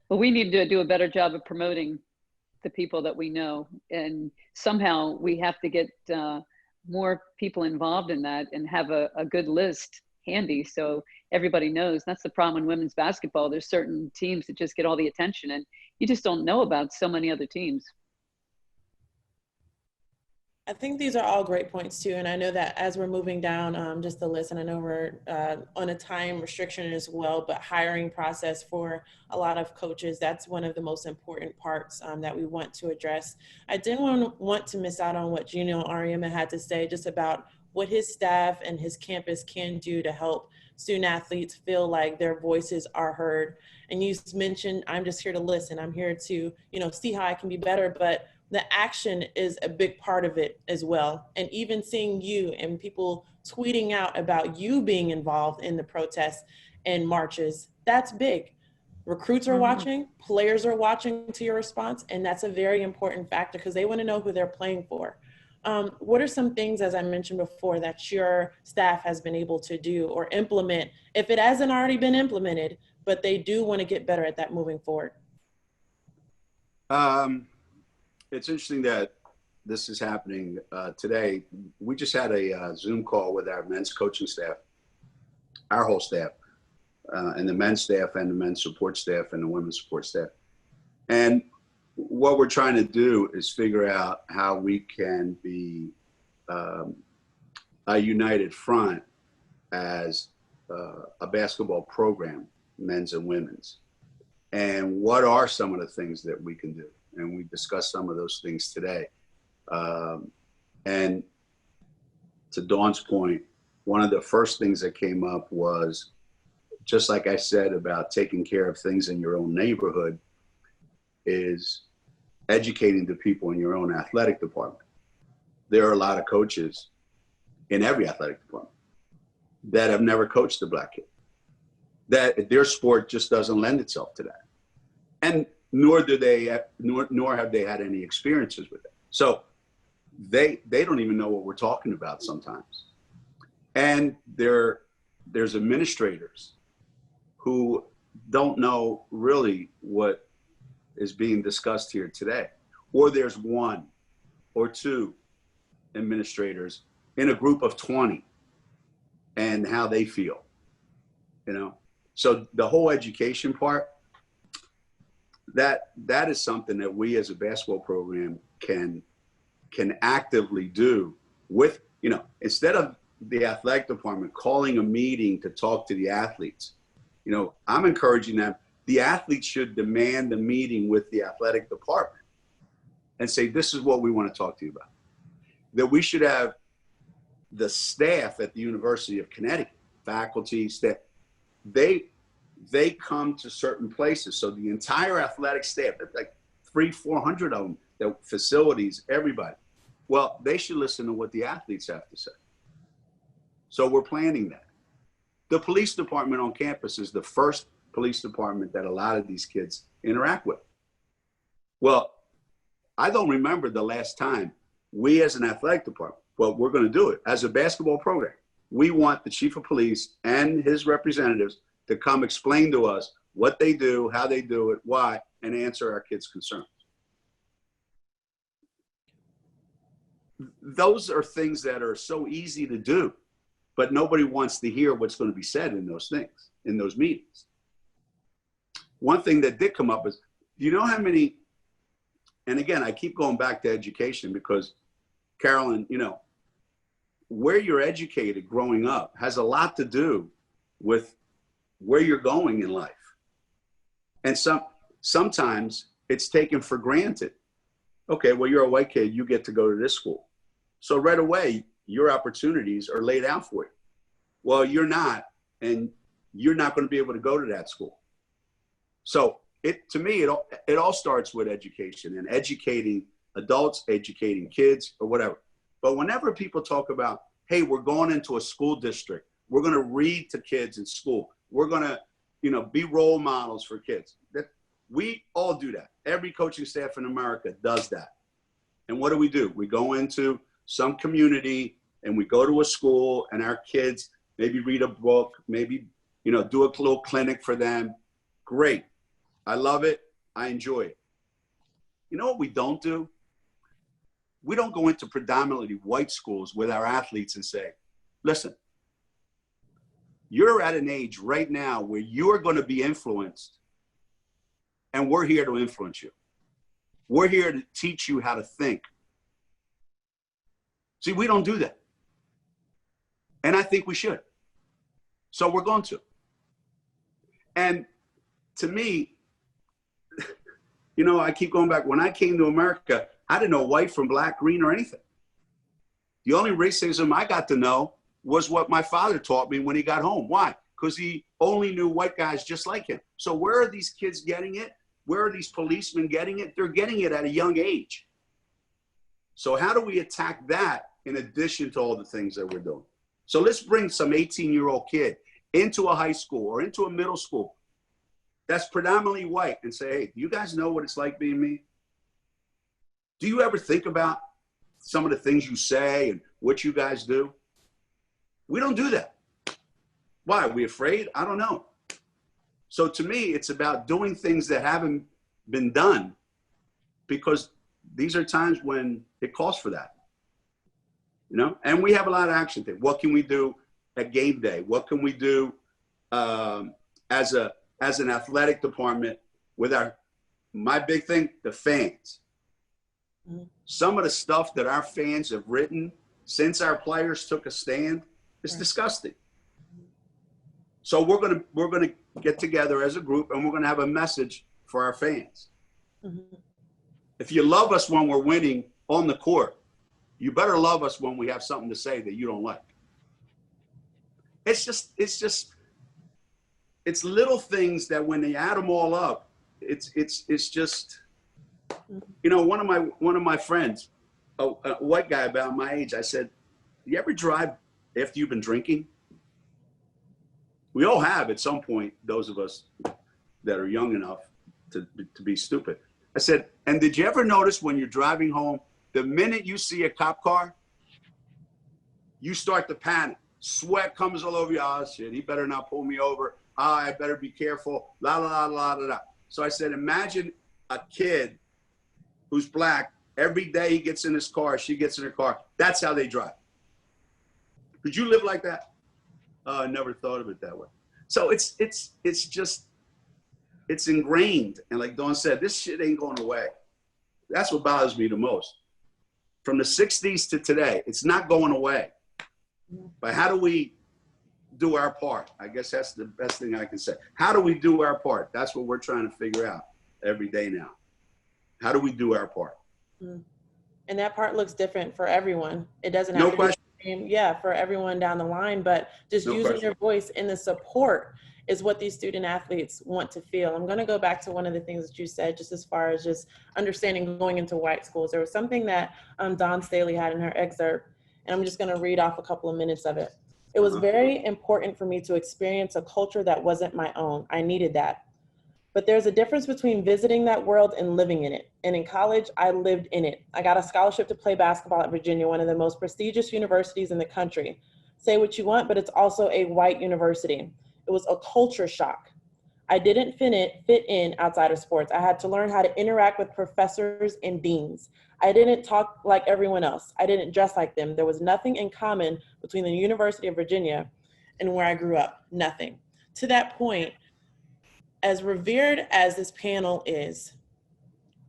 Well, we need to do a better job of promoting the people that we know, and somehow we have to get more people involved in that and have a good list handy so everybody knows. That's the problem in women's basketball. There's certain teams that just get all the attention, and you just don't know about so many other teams. I think these are all great points too. And I know that as we're moving down just the list, and I know we're on a time restriction as well, but hiring process for a lot of coaches, that's one of the most important parts that we want to address. I didn't want to miss out on what Gino Ariema had to say just about what his staff and his campus can do to help student athletes feel like their voices are heard. And you mentioned, I'm just here to listen. I'm here to, see how I can be better, but the action is a big part of it as well. And even seeing you and people tweeting out about you being involved in the protests and marches, that's big. Recruits are watching, players are watching to your response, and that's a very important factor because they want to know who they're playing for. What are some things, as I mentioned before, that your staff has been able to do or implement, if it hasn't already been implemented, but they do want to get better at that moving forward? It's interesting that this is happening today. We just had a Zoom call with our men's coaching staff, our whole staff, and the men's staff and the men's support staff and the women's support staff. And what we're trying to do is figure out how we can be a united front as a basketball program, men's and women's. And what are some of the things that we can do? And we discussed some of those things today. And to Dawn's point, one of the first things that came up was, just like I said about taking care of things in your own neighborhood, is educating the people in your own athletic department. There are a lot of coaches in every athletic department that have never coached a black kid, that their sport just doesn't lend itself to that. And nor have they had any experiences with it. So they don't even know what we're talking about sometimes. And there's administrators who don't know really what is being discussed here today. Or there's one or two administrators in a group of 20 and how they feel, So the whole education part, that is something that we as a basketball program can actively do with, instead of the athletic department calling a meeting to talk to the athletes, I'm encouraging them. The athletes should demand a meeting with the athletic department and say, this is what we want to talk to you about. That we should have the staff at the University of Connecticut, faculty, staff, they come to certain places. So the entire athletic staff, like 300-400 of them, the facilities, everybody. Well, they should listen to what the athletes have to say. So we're planning that. The police department on campus is the first police department that a lot of these kids interact with. Well, I don't remember the last time we as an athletic department, but we're going to do it as a basketball program. We want the chief of police and his representatives to come explain to us what they do, how they do it, why, and answer our kids' concerns. Those are things that are so easy to do, but nobody wants to hear what's going to be said in those things, in those meetings. One thing that did come up is, do you know how many, and again, I keep going back to education because, Carolyn, where you're educated growing up has a lot to do with where you're going in life. And sometimes it's taken for granted. Okay, well, you're a white kid, you get to go to this school. So right away, your opportunities are laid out for you. Well, you're not, and you're not going to be able to go to that school. So to me, it all starts with education and educating adults, educating kids, or whatever. But whenever people talk about, hey, we're going into a school district, we're going to read to kids in school, we're going to, be role models for kids. We all do that. Every coaching staff in America does that. And what do? We go into some community and we go to a school and our kids maybe read a book, maybe, do a little clinic for them. Great. I love it. I enjoy it. You know what we don't do? We don't go into predominantly white schools with our athletes and say, listen, you're at an age right now where you're going to be influenced, and we're here to influence you. We're here to teach you how to think. See, we don't do that. And I think we should. So we're going to. And to me, I keep going back. When I came to America, I didn't know white from black, green, or anything. The only racism I got to know was what my father taught me when he got home. Why? Because he only knew white guys just like him. So where are these kids getting it? Where are these policemen getting it? They're getting it at a young age. So how do we attack that in addition to all the things that we're doing? So let's bring some 18-year-old kid into a high school or into a middle school that's predominantly white and say, hey, do you guys know what it's like being me? Do you ever think about some of the things you say and what you guys do? We don't do that. Why? Are we afraid? I don't know. So to me, it's about doing things that haven't been done, because these are times when it calls for that. And we have a lot of action things. What can we do at game day? What can we do as an athletic department with my big thing, the fans. Mm-hmm. Some of the stuff that our fans have written since our players took a stand is disgusting. So we're gonna get together as a group and we're gonna have a message for our fans. Mm-hmm. If you love us when we're winning on the court, you better love us when we have something to say that you don't like. It's little things that when they add them all up, it's just, one of my friends, a white guy about my age, I said, you ever drive after you've been drinking? We all have at some point, those of us that are young enough to be stupid. I said, and did you ever notice when you're driving home, the minute you see a cop car, you start to panic. Sweat comes all over you. Oh, shit, he better not pull me over. I better be careful. La, la, la, la, la. So I said, imagine a kid who's black. Every day he gets in his car, she gets in her car. That's how they drive. Could you live like that? I never thought of it that way. So it's ingrained. And like Dawn said, this shit ain't going away. That's what bothers me the most. From the 60s to today, it's not going away. But how do we do our part? I guess that's the best thing I can say. How do we do our part? That's what we're trying to figure out every day now. How do we do our part? And that part looks different for everyone. It doesn't have to be the same, for everyone down the line, but just using your voice in the support is what these student athletes want to feel. I'm going to go back to one of the things that you said, just as far as just understanding going into white schools. There was something that Dawn Staley had in her excerpt, and I'm just going to read off a couple of minutes of it. It was very important for me to experience a culture that wasn't my own. I needed that. But there's a difference between visiting that world and living in it. And in college, I lived in it. I got a scholarship to play basketball at Virginia, one of the most prestigious universities in the country. Say what you want, but it's also a white university. It was a culture shock. I didn't fit in outside of sports. I had to learn how to interact with professors and deans. I didn't talk like everyone else. I didn't dress like them. There was nothing in common between the University of Virginia and where I grew up, nothing. To that point, as revered as this panel is,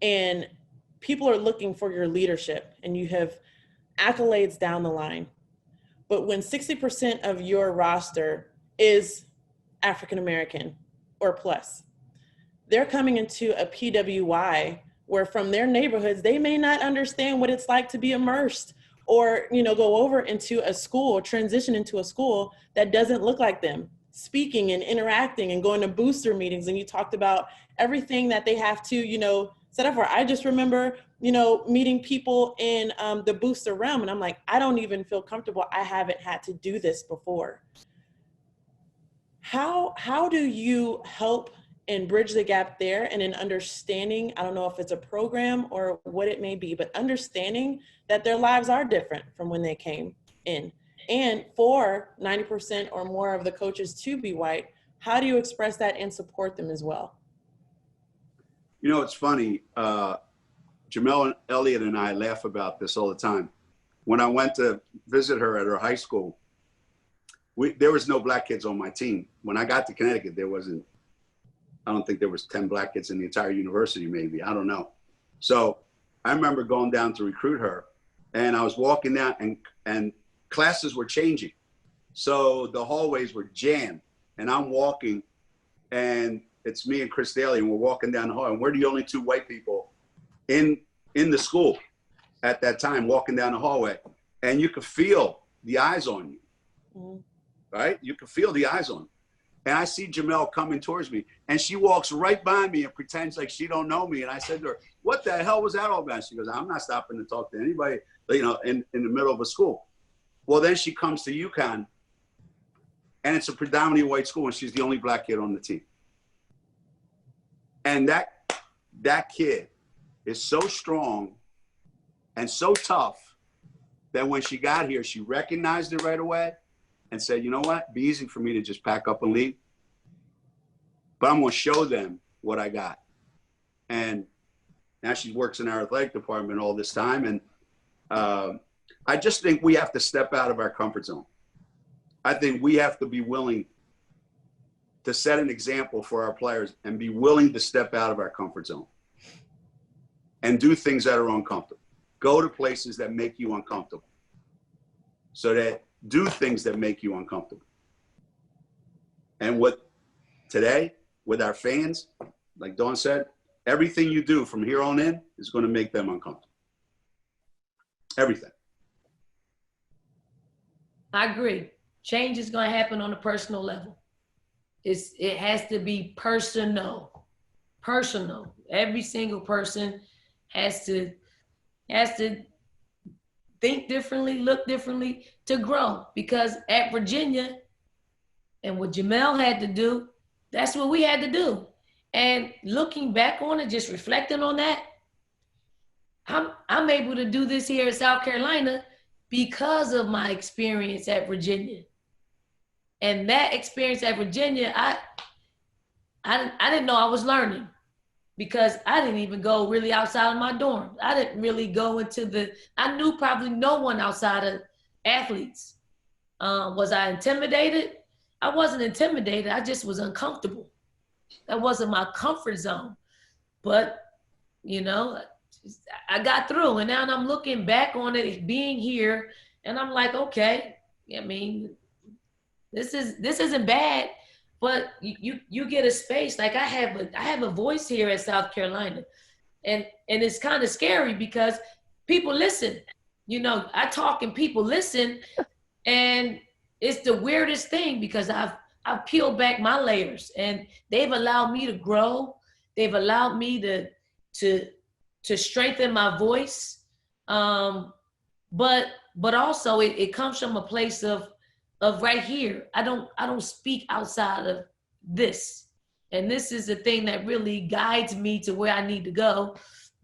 and people are looking for your leadership and you have accolades down the line, but when 60% of your roster is African-American or plus, they're coming into a PWI where from their neighborhoods, they may not understand what it's like to be immersed or, go over into a school, transition into a school that doesn't look like them, speaking and interacting and going to booster meetings. And you talked about everything that they have to, set up for. I just remember, meeting people in the booster realm. And I'm like, I don't even feel comfortable. I haven't had to do this before. How do you help and bridge the gap there, and in understanding, I don't know if it's a program or what it may be, but understanding that their lives are different from when they came in. And for 90% or more of the coaches to be white, how do you express that and support them as well? You know, it's funny. Jamel Elliott and I laugh about this all the time. When I went to visit her at her high school, there was no black kids on my team. When I got to Connecticut, I don't think there was 10 black kids in the entire university, maybe. I don't know. So I remember going down to recruit her, and I was walking down, and classes were changing. So the hallways were jammed, and I'm walking, and it's me and Chris Daly, and we're walking down the hall, and we're the only two white people in the school at that time, walking down the hallway. And you could feel the eyes on you, right? You could feel the eyes on you. And I see Jamel coming towards me, and she walks right by me and pretends like she don't know me. And I said to her, "What the hell was that all about?" She goes, "I'm not stopping to talk to anybody, you know, in the middle of a school." Well, then she comes to UConn, and it's a predominantly white school, and she's the only black kid on the team. And that kid is so strong and so tough that when she got here, she recognized it right away and said, "You know what? It'd be easy for me to just pack up and leave, but I'm going to show them what I got." And now she works in our athletic department all this time. And I just think we have to step out of our comfort zone. I think we have to be willing to set an example for our players and be willing to step out of our comfort zone and do things that are uncomfortable. Go to places that make you uncomfortable. So that do things that make you uncomfortable. And what today with our fans, like Dawn said, everything you do from here on in is going to make them uncomfortable. Everything. I agree. Change is going to happen on a personal level. It has to be personal. Every single person has to think differently, look differently to grow. Because at Virginia, and what Jamel had to do, that's what we had to do. And looking back on it, just reflecting on that, I'm able to do this here in South Carolina because of my experience at Virginia. And that experience at Virginia, I didn't know I was learning, because I didn't even go really outside of my dorm. I didn't really go into I knew probably no one outside of athletes. Was I intimidated? I wasn't intimidated. I just was uncomfortable. That wasn't my comfort zone. But, you know, I got through, and now I'm looking back on it, being here, and I'm like, okay, I mean, this isn't bad, but you get a space. Like I have a voice here at South Carolina, and it's kind of scary because people listen. You know, I talk and people listen, and it's the weirdest thing because I've peeled back my layers, and they've allowed me to grow. They've allowed me to strengthen my voice, but also it comes from a place of right here. I don't speak outside of this, and this is the thing that really guides me to where I need to go,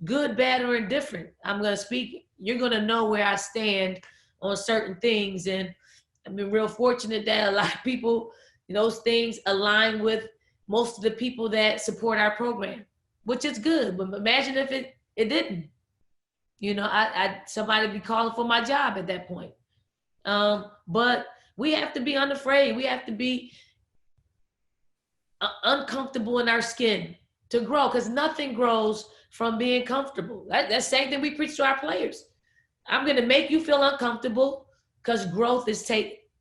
good, bad, or indifferent. I'm gonna speak. You're gonna know where I stand on certain things, and I've been real fortunate that a lot of people, those things align with most of the people that support our program, which is good. But imagine if it didn't. Somebody be calling for my job at that point. But we have to be unafraid. We have to be uncomfortable in our skin to grow, because nothing grows from being comfortable. That's the same thing we preach to our players. I'm going to make you feel uncomfortable, because growth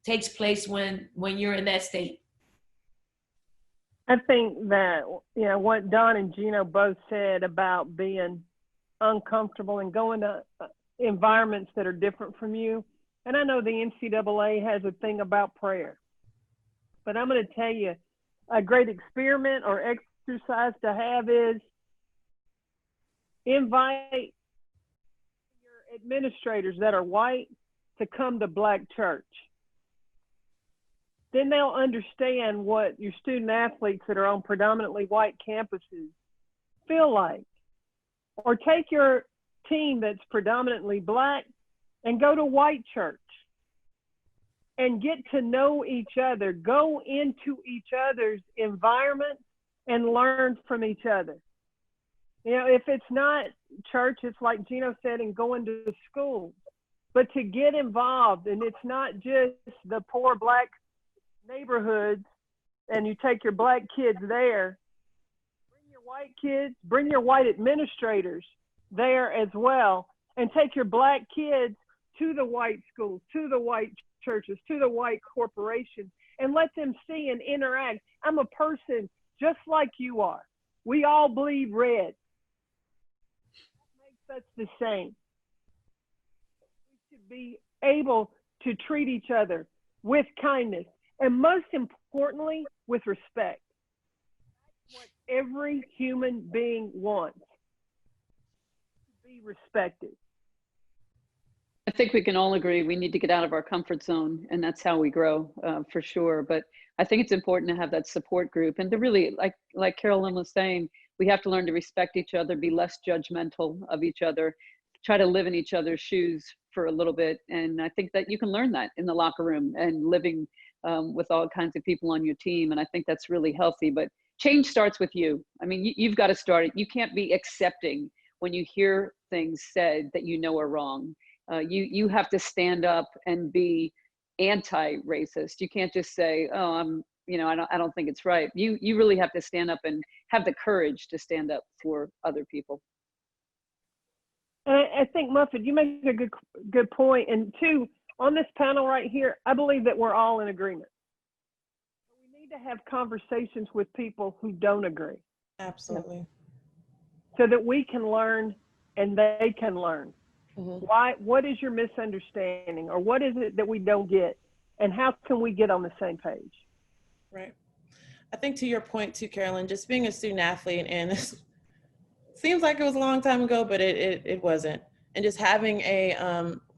takes place when you're in that state. I think that, what Don and Gino both said about being uncomfortable and going to environments that are different from you. And I know the NCAA has a thing about prayer, but I'm going to tell you, a great experiment or exercise to have is invite your administrators that are white to come to Black church. then they'll understand what your student athletes that are on predominantly white campuses feel like. Or take your team that's predominantly black and go to white church and get to know each other, go into each other's environment and learn from each other. You know, if it's not church, it's like Gino said, and going to school. But to get involved, and it's not just the poor black neighborhoods and you take your black kids there, bring your white kids, bring your white administrators there as well, and take your black kids to the white schools, to the white churches, to the white corporations, and let them see and interact. I'm a person just like you are. We all bleed red. That makes us the same. We should be able to treat each other with kindness, and most importantly, with respect. That's what every human being wants, to be respected. I think we can all agree we need to get out of our comfort zone, and that's how we grow, for sure. But I think it's important to have that support group, and to really, like Carolyn was saying, we have to learn to respect each other, be less judgmental of each other, try to live in each other's shoes for a little bit. And I think that you can learn that in the locker room and living with all kinds of people on your team. And I think that's really healthy. But change starts with you. I mean, you've got to start it. You can't be accepting when you hear things said that you know are wrong. You have to stand up and be anti-racist. You can't just say, "Oh, I don't think it's right." You really have to stand up and have the courage to stand up for other people. I think, Muffet, you make a good point. And two, on this panel right here, I believe that we're all in agreement. We need to have conversations with people who don't agree. Absolutely. So that we can learn and they can learn. Mm-hmm. What is your misunderstanding, or what is it that we don't get, and how can we get on the same page? Right. I think to your point too, Carolyn, just being a student athlete, and this seems like it was a long time ago, but it wasn't. And just having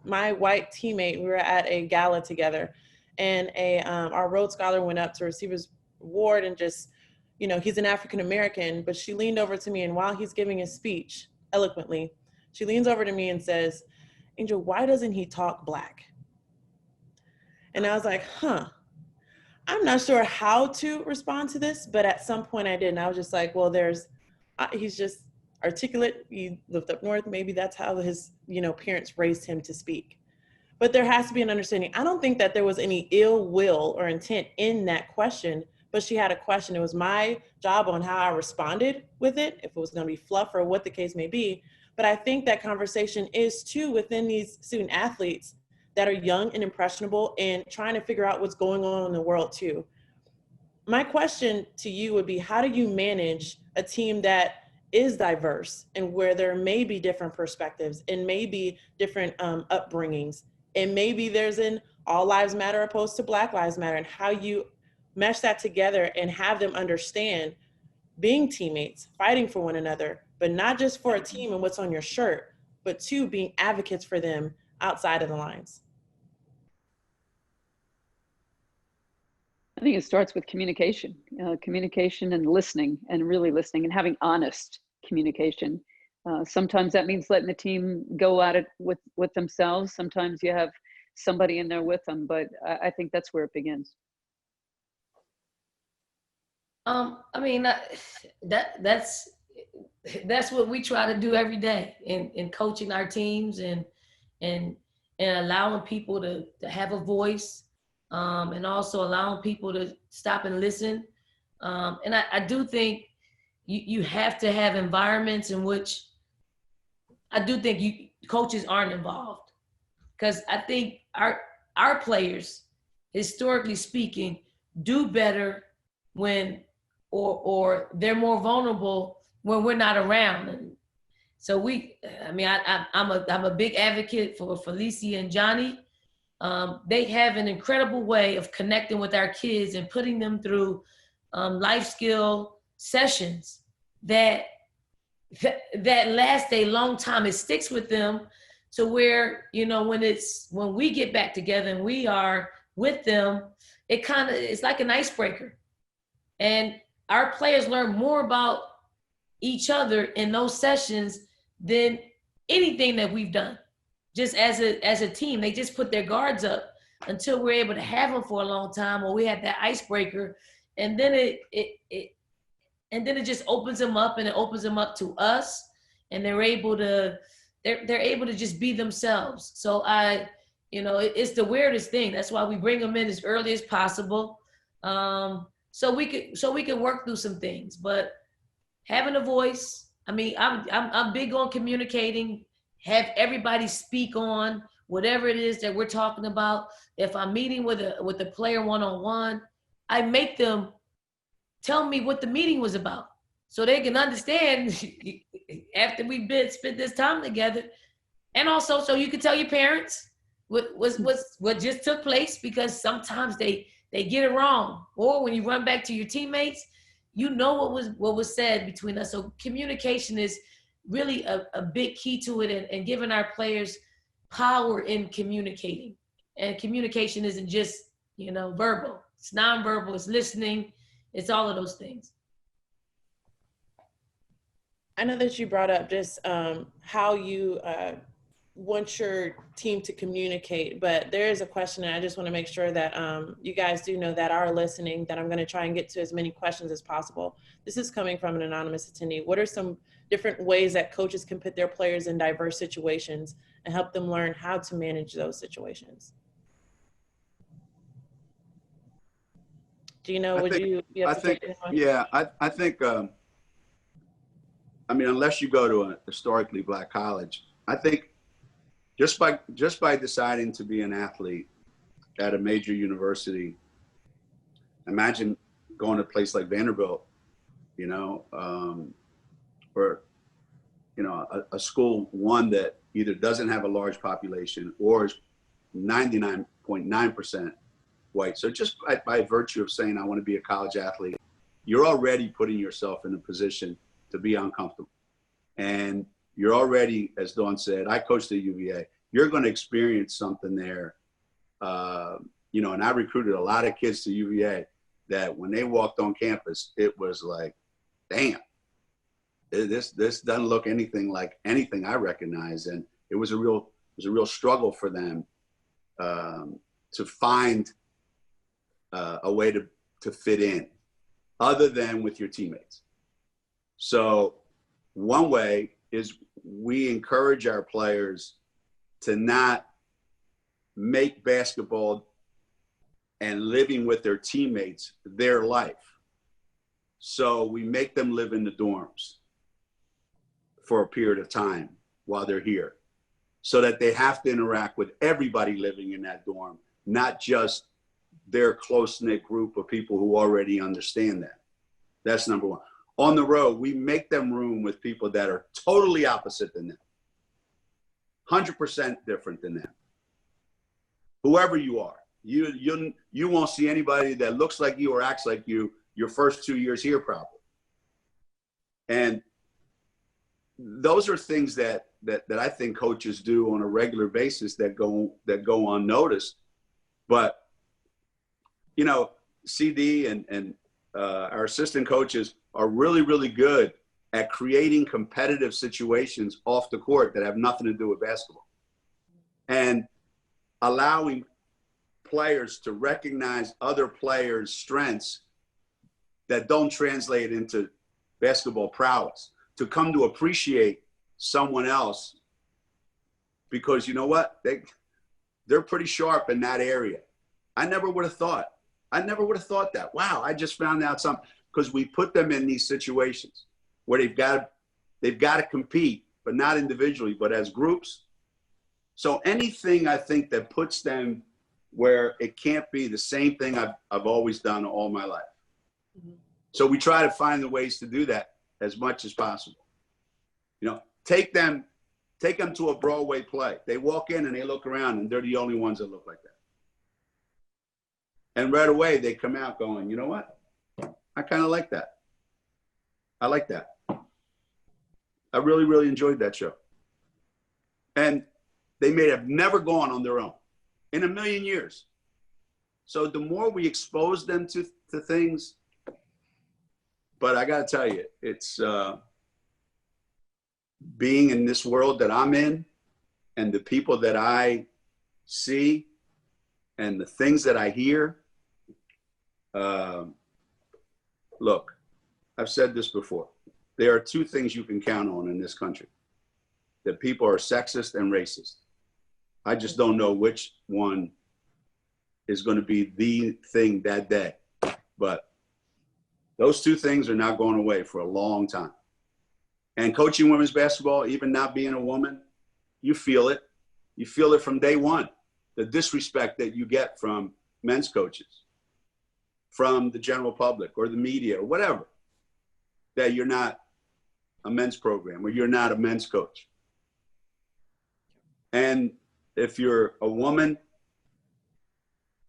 my white teammate, we were at a gala together, and our Rhodes Scholar went up to receive his award, and just, he's an African American, but she leaned over to me, and while he's giving his speech eloquently, she leans over to me and says, "Angel, why doesn't he talk black?" And I was like, I'm not sure how to respond to this, but at some point I did. And I was just like, well, he's just articulate. He lived up north. Maybe that's how his, parents raised him to speak. But there has to be an understanding. I don't think that there was any ill will or intent in that question, but she had a question. It was my job on how I responded with it, if it was going to be fluff or what the case may be. But I think that conversation is too within these student athletes that are young and impressionable and trying to figure out what's going on in the world too. My question to you would be, how do you manage a team that is diverse and where there may be different perspectives and maybe different upbringings, and maybe there's an all lives matter opposed to Black Lives Matter, and how you mesh that together and have them understand being teammates, fighting for one another, but not just for a team and what's on your shirt, but two, being advocates for them outside of the lines? I think it starts with communication and listening, and really listening, and having honest communication. Sometimes that means letting the team go at it with themselves. Sometimes you have somebody in there with them, but I think that's where it begins. That's what we try to do every day in coaching our teams and allowing people to have a voice, and also allowing people to stop and listen. And I do think you have to have environments in which I do think coaches aren't involved, because I think our players, historically speaking, do better when or they're more vulnerable when we're not around. And so I'm a big advocate for Felicia and Johnny. They have an incredible way of connecting with our kids and putting them through life skill sessions that last a long time. It sticks with them to where, when we get back together and we are with them, it's like an icebreaker. And our players learn more about each other in those sessions than anything that we've done. Just as a team, they just put their guards up until we're able to have them for a long time, or we have that icebreaker, and then it just opens them up, and it opens them up to us, and they're able to just be themselves. So it's the weirdest thing. That's why we bring them in as early as possible, so we can work through some things. But having a voice, I mean, I'm big on communicating. Have everybody speak on whatever it is that we're talking about. If I'm meeting with a player one-on-one, I make them tell me what the meeting was about, so they can understand after we've spent this time together. And also, so you can tell your parents what just took place, because sometimes they get it wrong. Or when you run back to your teammates, you know what was said between us. So communication is really a big key to it, and giving our players power in communicating. And communication isn't just, verbal. It's nonverbal, it's listening, it's all of those things. I know that you brought up just how you want your team to communicate, but there is a question, and I just want to make sure that you guys do know that are listening, that I'm going to try and get to as many questions as possible. This is coming from an anonymous attendee. What are some different ways that coaches can put their players in diverse situations and help them learn how to manage those situations? Do you know, I think, I mean, unless you go to a historically Black college, I think just by deciding to be an athlete at a major university, imagine going to a place like Vanderbilt, or, a school, one that either doesn't have a large population or is 99.9% white. So just by virtue of saying, I want to be a college athlete, you're already putting yourself in a position to be uncomfortable. And you're already, as Dawn said, I coached at UVA, you're going to experience something there. And I recruited a lot of kids to UVA that when they walked on campus, it was like, damn, this doesn't look anything like anything I recognize. And it was a real struggle for them to find a way to fit in other than with your teammates. So one way is we encourage our players to not make basketball and living with their teammates their life. So we make them live in the dorms for a period of time while they're here, so that they have to interact with everybody living in that dorm, not just their close-knit group of people who already understand that. That's number one. On the road, we make them room with people that are totally opposite than them, 100% different than them. Whoever you are, you won't see anybody that looks like you or acts like you your first 2 years here, probably. And those are things that I think coaches do on a regular basis that go unnoticed. But CD and our assistant coaches are really, really good at creating competitive situations off the court that have nothing to do with basketball, and allowing players to recognize other players' strengths that don't translate into basketball prowess, to come to appreciate someone else because you know what? They're pretty sharp in that area. I never would have thought that. Wow, I just found out something, because we put them in these situations where they've got to compete, but not individually, but as groups. So anything I think that puts them where it can't be the same thing I've always done all my life. Mm-hmm. So we try to find the ways to do that as much as possible. Take them to a Broadway play. They walk in and they look around and they're the only ones that look like that. And right away they come out going, you know what? I kind of like that. I like that. I really, really enjoyed that show. And they may have never gone on their own in a million years. So the more we expose them to things, but I got to tell you, it's being in this world that I'm in and the people that I see and the things that I hear. Look, I've said this before. There are two things you can count on in this country: that people are sexist and racist. I just don't know which one is going to be the thing that day. But those two things are not going away for a long time. And coaching women's basketball, even not being a woman, you feel it. You feel it from day one. The disrespect that you get from men's coaches, from the general public or the media or whatever, that you're not a men's program or you're not a men's coach. And if you're a woman,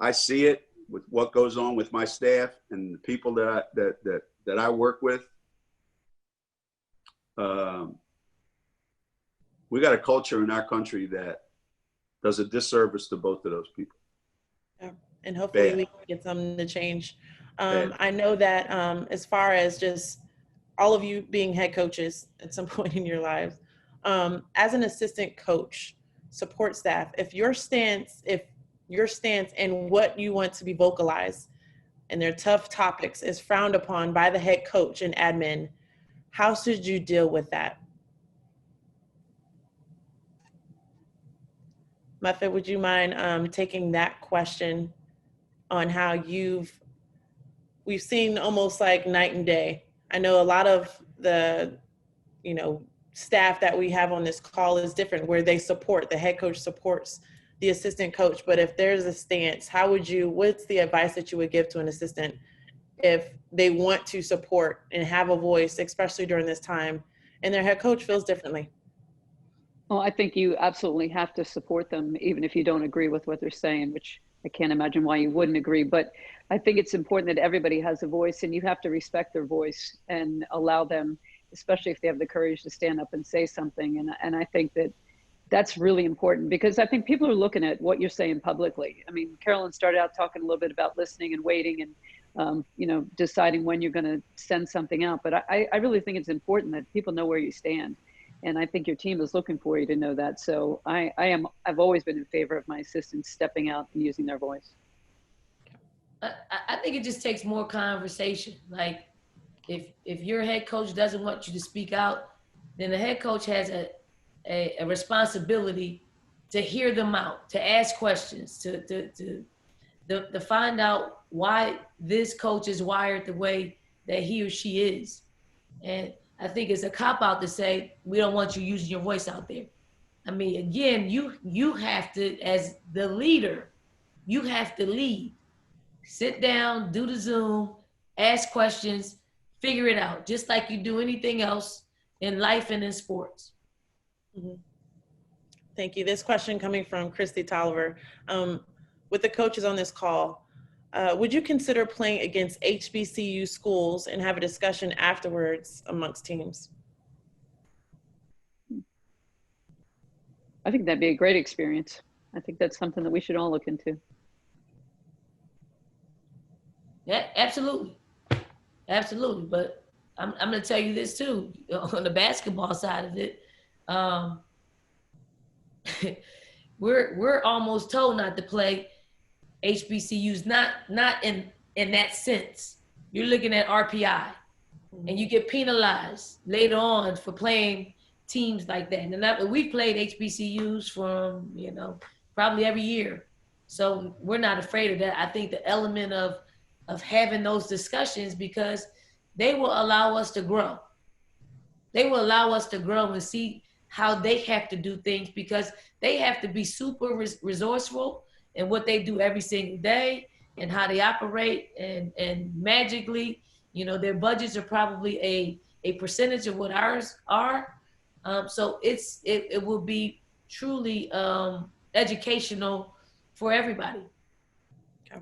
I see it with what goes on with my staff and the people that I work with. We got a culture in our country that does a disservice to both of those people. Yeah. And hopefully we can get something to change. I know that as far as just all of you being head coaches at some point in your lives, as an assistant coach, support staff, if your stance and what you want to be vocalized and their tough topics is frowned upon by the head coach and admin, how should you deal with that? Muffet, would you mind taking that question on how we've seen almost like night and day? I know a lot of the, staff that we have on this call is different, where the head coach supports the assistant coach. But if there's a stance, what's the advice that you would give to an assistant if they want to support and have a voice, especially during this time, and their head coach feels differently? Well, I think you absolutely have to support them, even if you don't agree with what they're saying, which I can't imagine why you wouldn't agree. But I think it's important that everybody has a voice, and you have to respect their voice and allow them, especially if they have the courage to stand up and say something. And I think that that's really important, because I think people are looking at what you're saying publicly. I mean, Carolyn started out talking a little bit about listening and waiting and, deciding when you're going to send something out. But I really think it's important that people know where you stand. And I think your team is looking for you to know that. So I've always been in favor of my assistants stepping out and using their voice. I think it just takes more conversation. Like if your head coach doesn't want you to speak out, then the head coach has a responsibility to hear them out, to ask questions, to find out why this coach is wired the way that he or she is. And I think it's a cop-out to say, we don't want you using your voice out there. I mean, again, you have to, as the leader, you have to lead. Sit down, do the Zoom, ask questions, figure it out, just like you do anything else in life and in sports. Mm-hmm. Thank you. This question coming from Christy Tolliver. With the coaches on this call, would you consider playing against HBCU schools and have a discussion afterwards amongst teams? I think that'd be a great experience. I think that's something that we should all look into. Yeah, absolutely. Absolutely. But I'm going to tell you this too, on the basketball side of it, we're almost told not to play HBCUs, not in that sense. You're looking at RPI, and you get penalized later on for playing teams like that. And we've played HBCUs from, probably every year. So we're not afraid of that. I think the element of having those discussions, because they will allow us to grow. They will allow us to grow and see how they have to do things, because they have to be super resourceful in what they do every single day and how they operate. And magically, their budgets are probably a percentage of what ours are. So it will be truly educational for everybody. Okay.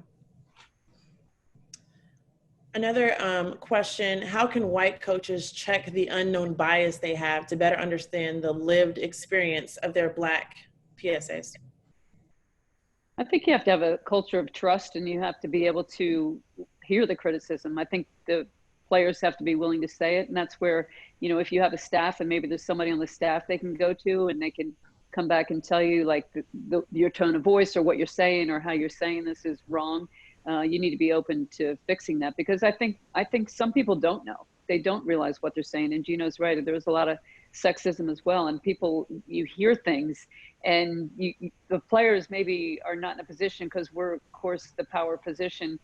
Another question: how can white coaches check the unknown bias they have to better understand the lived experience of their Black PSAs? I think you have to have a culture of trust, and you have to be able to hear the criticism. I think the players have to be willing to say it. And that's where, you know, if you have a staff and maybe there's somebody on the staff they can go to and they can come back and tell you like your tone of voice or what you're saying or how you're saying this is wrong. You need to be open to fixing that, because I think some people don't know. They don't realize what they're saying. And Gino's right. There was a lot of sexism as well. And people, you hear things and the players maybe are not in a position, because we're of course the power position.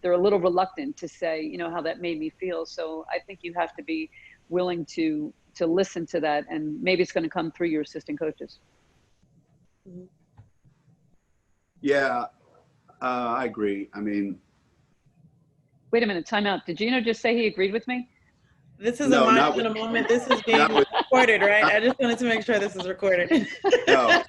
They're a little reluctant to say, you know, how that made me feel. So I think you have to be willing to listen to that. And maybe it's going to come through your assistant coaches. Yeah, I agree. I mean, wait a minute, time out. Did Gino just say he agreed with me? This is No, a not mindful moment. This is being recorded, right? I just wanted to make sure this is recorded. no.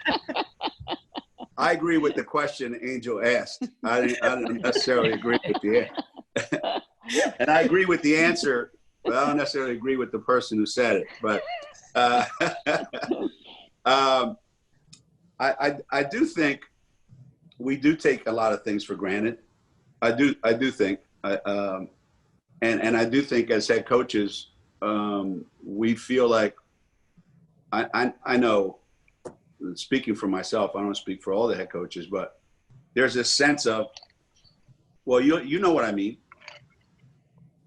I agree with the question Angel asked. I didn't necessarily agree with the answer. And I agree with the answer, but I don't necessarily agree with the person who said it. But I do think we do take a lot of things for granted. I do think, and I do think as head coaches, we feel like I know, speaking for myself, I don't speak for all the head coaches, but there's a sense of, well, you know what I mean.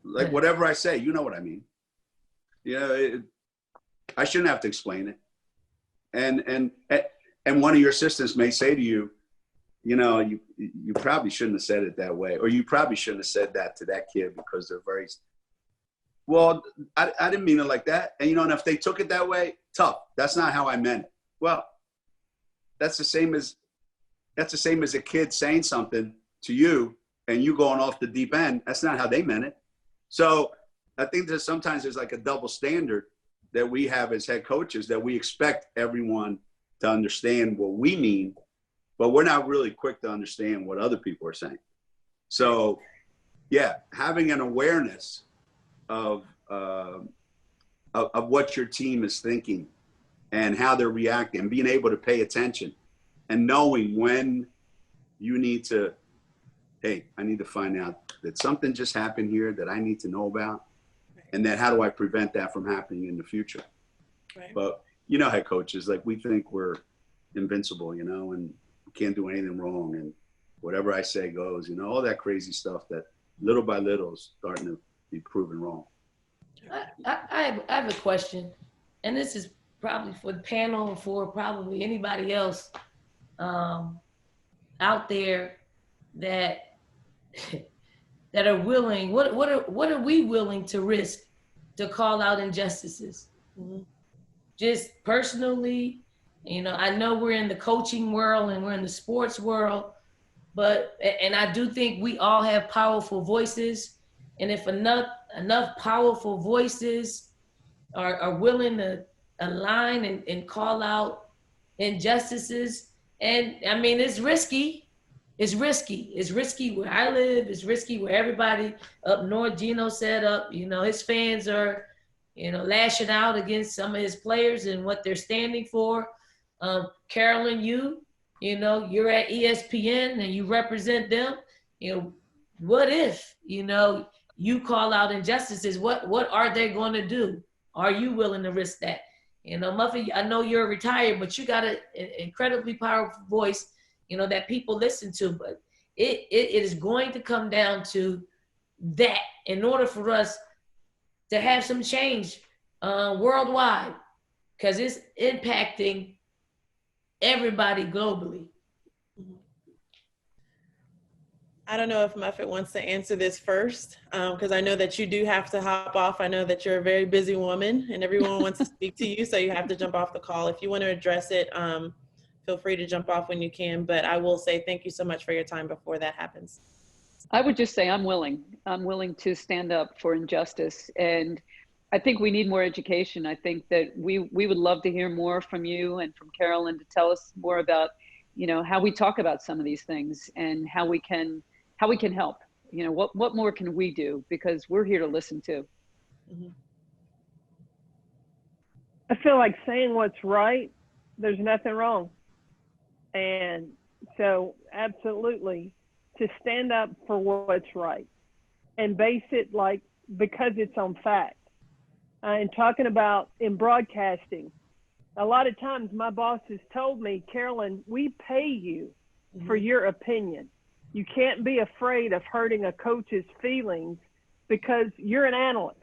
Like whatever I say, you know what I mean. You know, I shouldn't have to explain it. And one of your assistants may say to you, you know, you probably shouldn't have said it that way, or you probably shouldn't have said that to that kid because they're very, well, I didn't mean it like that. And, you know, and if they took it that way, tough. That's not how I meant it. Well, that's the same as a kid saying something to you and you going off the deep end. That's not how they meant it. So I think that sometimes there's like a double standard that we have as head coaches, that we expect everyone to understand what we mean, but we're not really quick to understand what other people are saying. So yeah, having an awareness of what your team is thinking and how they're reacting, and being able to pay attention and knowing when you need to, hey, I need to find out that something just happened here that I need to know about. And then how do I prevent that from happening in the future? Right. But, you know, head coaches, like we think we're invincible, you know, and we can't do anything wrong. And whatever I say goes, you know, all that crazy stuff that little by little is starting to be proven wrong. I have a question, and this is probably for the panel and for probably anybody else out there that are willing. What are we willing to risk to call out injustices? Mm-hmm. Just personally, you know, I know we're in the coaching world and we're in the sports world, and I do think we all have powerful voices. And if enough powerful voices are willing to align and call out injustices, and I mean, it's risky. It's risky. It's risky where I live. It's risky where everybody up north, Gino set up, you know, his fans are, you know, lashing out against some of his players and what they're standing for. Carolyn, you know, you're at ESPN and you represent them. You know, what if, you know, you call out injustices? What are they going to do? Are you willing to risk that? You know, Muffy, I know you're retired, but you got an incredibly powerful voice, you know, that people listen to. But it is going to come down to that in order for us to have some change worldwide, because it's impacting everybody globally. I don't know if Muffet wants to answer this first, because I know that you do have to hop off. I know that you're a very busy woman and everyone wants to speak to you, so you have to jump off the call. If you want to address it, feel free to jump off when you can, but I will say thank you so much for your time before that happens. I would just say I'm willing to stand up for injustice. And I think we need more education. I think that we would love to hear more from you and from Carolyn to tell us more about, you know, how we talk about some of these things and how we can help. You know, what more can we do? Because we're here to listen too. Mm-hmm. I feel like saying what's right, there's nothing wrong. And So absolutely, to stand up for what's right and base it like, because it's on fact. And talking about in broadcasting, a lot of times my boss has told me, Carolyn, we pay you for your opinion. You can't be afraid of hurting a coach's feelings because you're an analyst.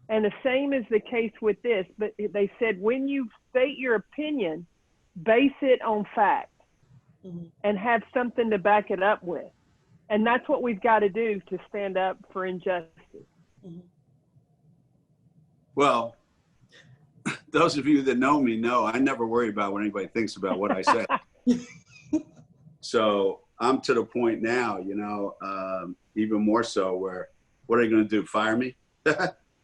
And the same is the case with this, but they said, when you state your opinion, base it on fact and have something to back it up with. And that's what we've got to do to stand up for injustice. Well, those of you that know me know I never worry about what anybody thinks about what I say. So I'm to the point now, you know, even more so where, what are they going to do? Fire me?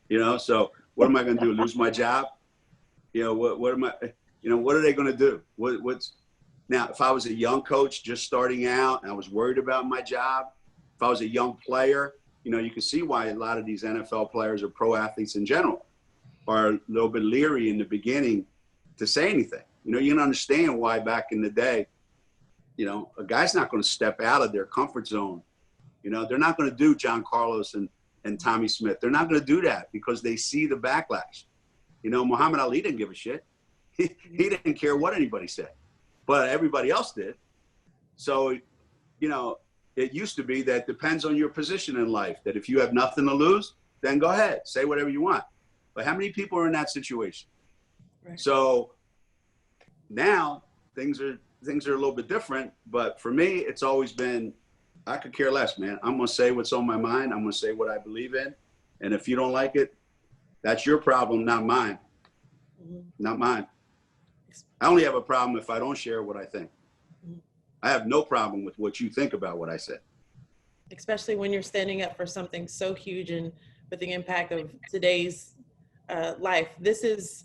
You know, so what am I going to do? Lose my job? You know, what am I, you know, what are they going to do? What's now, if I was a young coach just starting out and I was worried about my job, if I was a young player, you know, you can see why a lot of these NFL players or pro athletes in general are a little bit leery in the beginning to say anything. You know, you can understand why back in the day, you know, a guy's not going to step out of their comfort zone. You know, they're not going to do John Carlos and Tommy Smith. They're not going to do that because they see the backlash. You know, Muhammad Ali didn't give a shit. He didn't care what anybody said, but everybody else did. So, you know, it used to be that depends on your position in life, that if you have nothing to lose, then go ahead, say whatever you want. But how many people are in that situation? Right. So now things are a little bit different, but for me, it's always been, I could care less, man. I'm going to say what's on my mind. I'm going to say what I believe in. And if you don't like it, that's your problem, not mine. Not mine. I only have a problem if I don't share what I think. I have no problem with what you think about what I said. Especially when you're standing up for something so huge and with the impact of today's life. This is,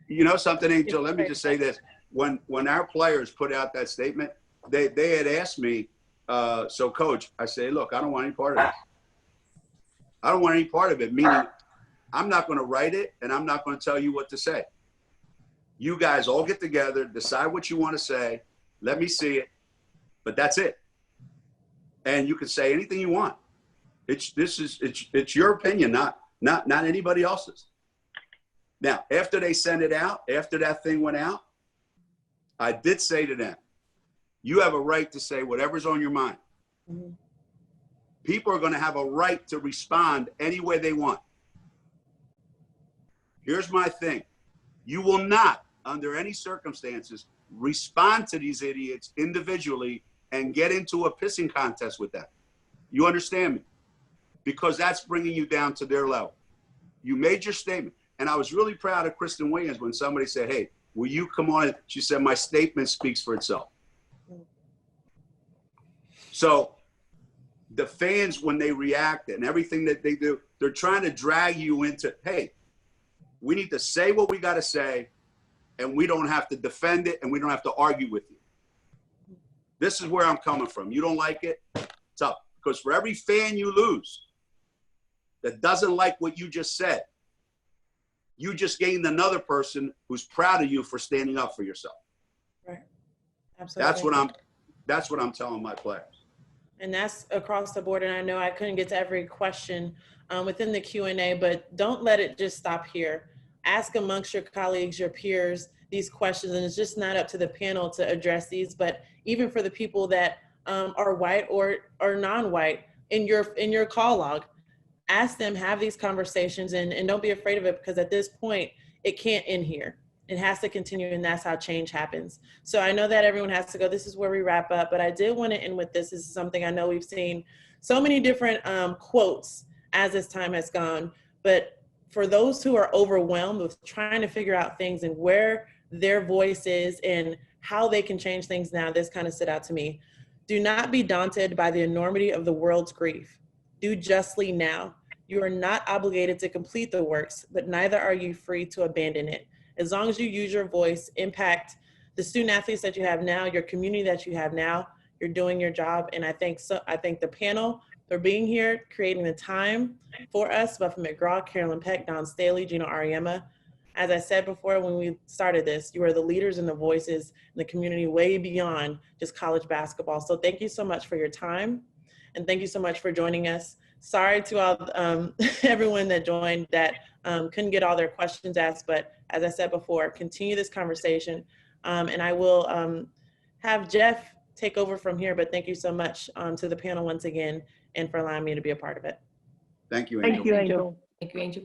you know something, Angel, let me just say this. When our players put out that statement, they had asked me, so coach, I say, look, I don't want any part of this. I don't want any part of it, meaning I'm not going to write it and I'm not going to tell you what to say. You guys all get together, decide what you want to say, let me see it, but that's it. And you can say anything you want. It's your opinion, not anybody else's. Now, after they send it out, after that thing went out, I did say to them, you have a right to say whatever's on your mind. People are going to have a right to respond any way they want. Here's my thing. You will not, under any circumstances, respond to these idiots individually and get into a pissing contest with them. You understand me? Because that's bringing you down to their level. You made your statement. And I was really proud of Kristen Williams when somebody said, hey, will you come on? She said, my statement speaks for itself. So the fans, when they react and everything that they do, they're trying to drag you into, hey, we need to say what we got to say, and we don't have to defend it, and we don't have to argue with you. This is where I'm coming from. You don't like it? It's up. Because for every fan you lose that doesn't like what you just said, you just gained another person who's proud of you for standing up for yourself. Right. Absolutely. That's what I'm telling my players. And that's across the board. And I know I couldn't get to every question within the Q&A, but don't let it just stop here. Ask amongst your colleagues, your peers, these questions. And it's just not up to the panel to address these, but even for the people that are white or non-white in your call log, ask them, have these conversations, and don't be afraid of it, because at this point, it can't end here. It has to continue, and that's how change happens. So I know that everyone has to go. This is where we wrap up, but I did want to end with this. This is something I know we've seen so many different quotes as this time has gone, but for those who are overwhelmed with trying to figure out things and where their voice is and how they can change things now, this kind of stood out to me. Do not be daunted by the enormity of the world's grief. Do justly now. You are not obligated to complete the works, but neither are you free to abandon it. As long as you use your voice, impact the student athletes that you have now, your community that you have now, you're doing your job. And I thank the panel for being here, creating the time for us, Buffy McGraw, Carolyn Peck, Don Staley, Gino Ariema. As I said before when we started this, you are the leaders and the voices in the community way beyond just college basketball. So thank you so much for your time, and thank you so much for joining us. Sorry to all everyone that joined that couldn't get all their questions asked, but as I said before, continue this conversation. And I will have Jeff take over from here, but thank you so much to the panel once again and for allowing me to be a part of it. Thank you, Angel. Thank you, Angel. Thank you, Angel.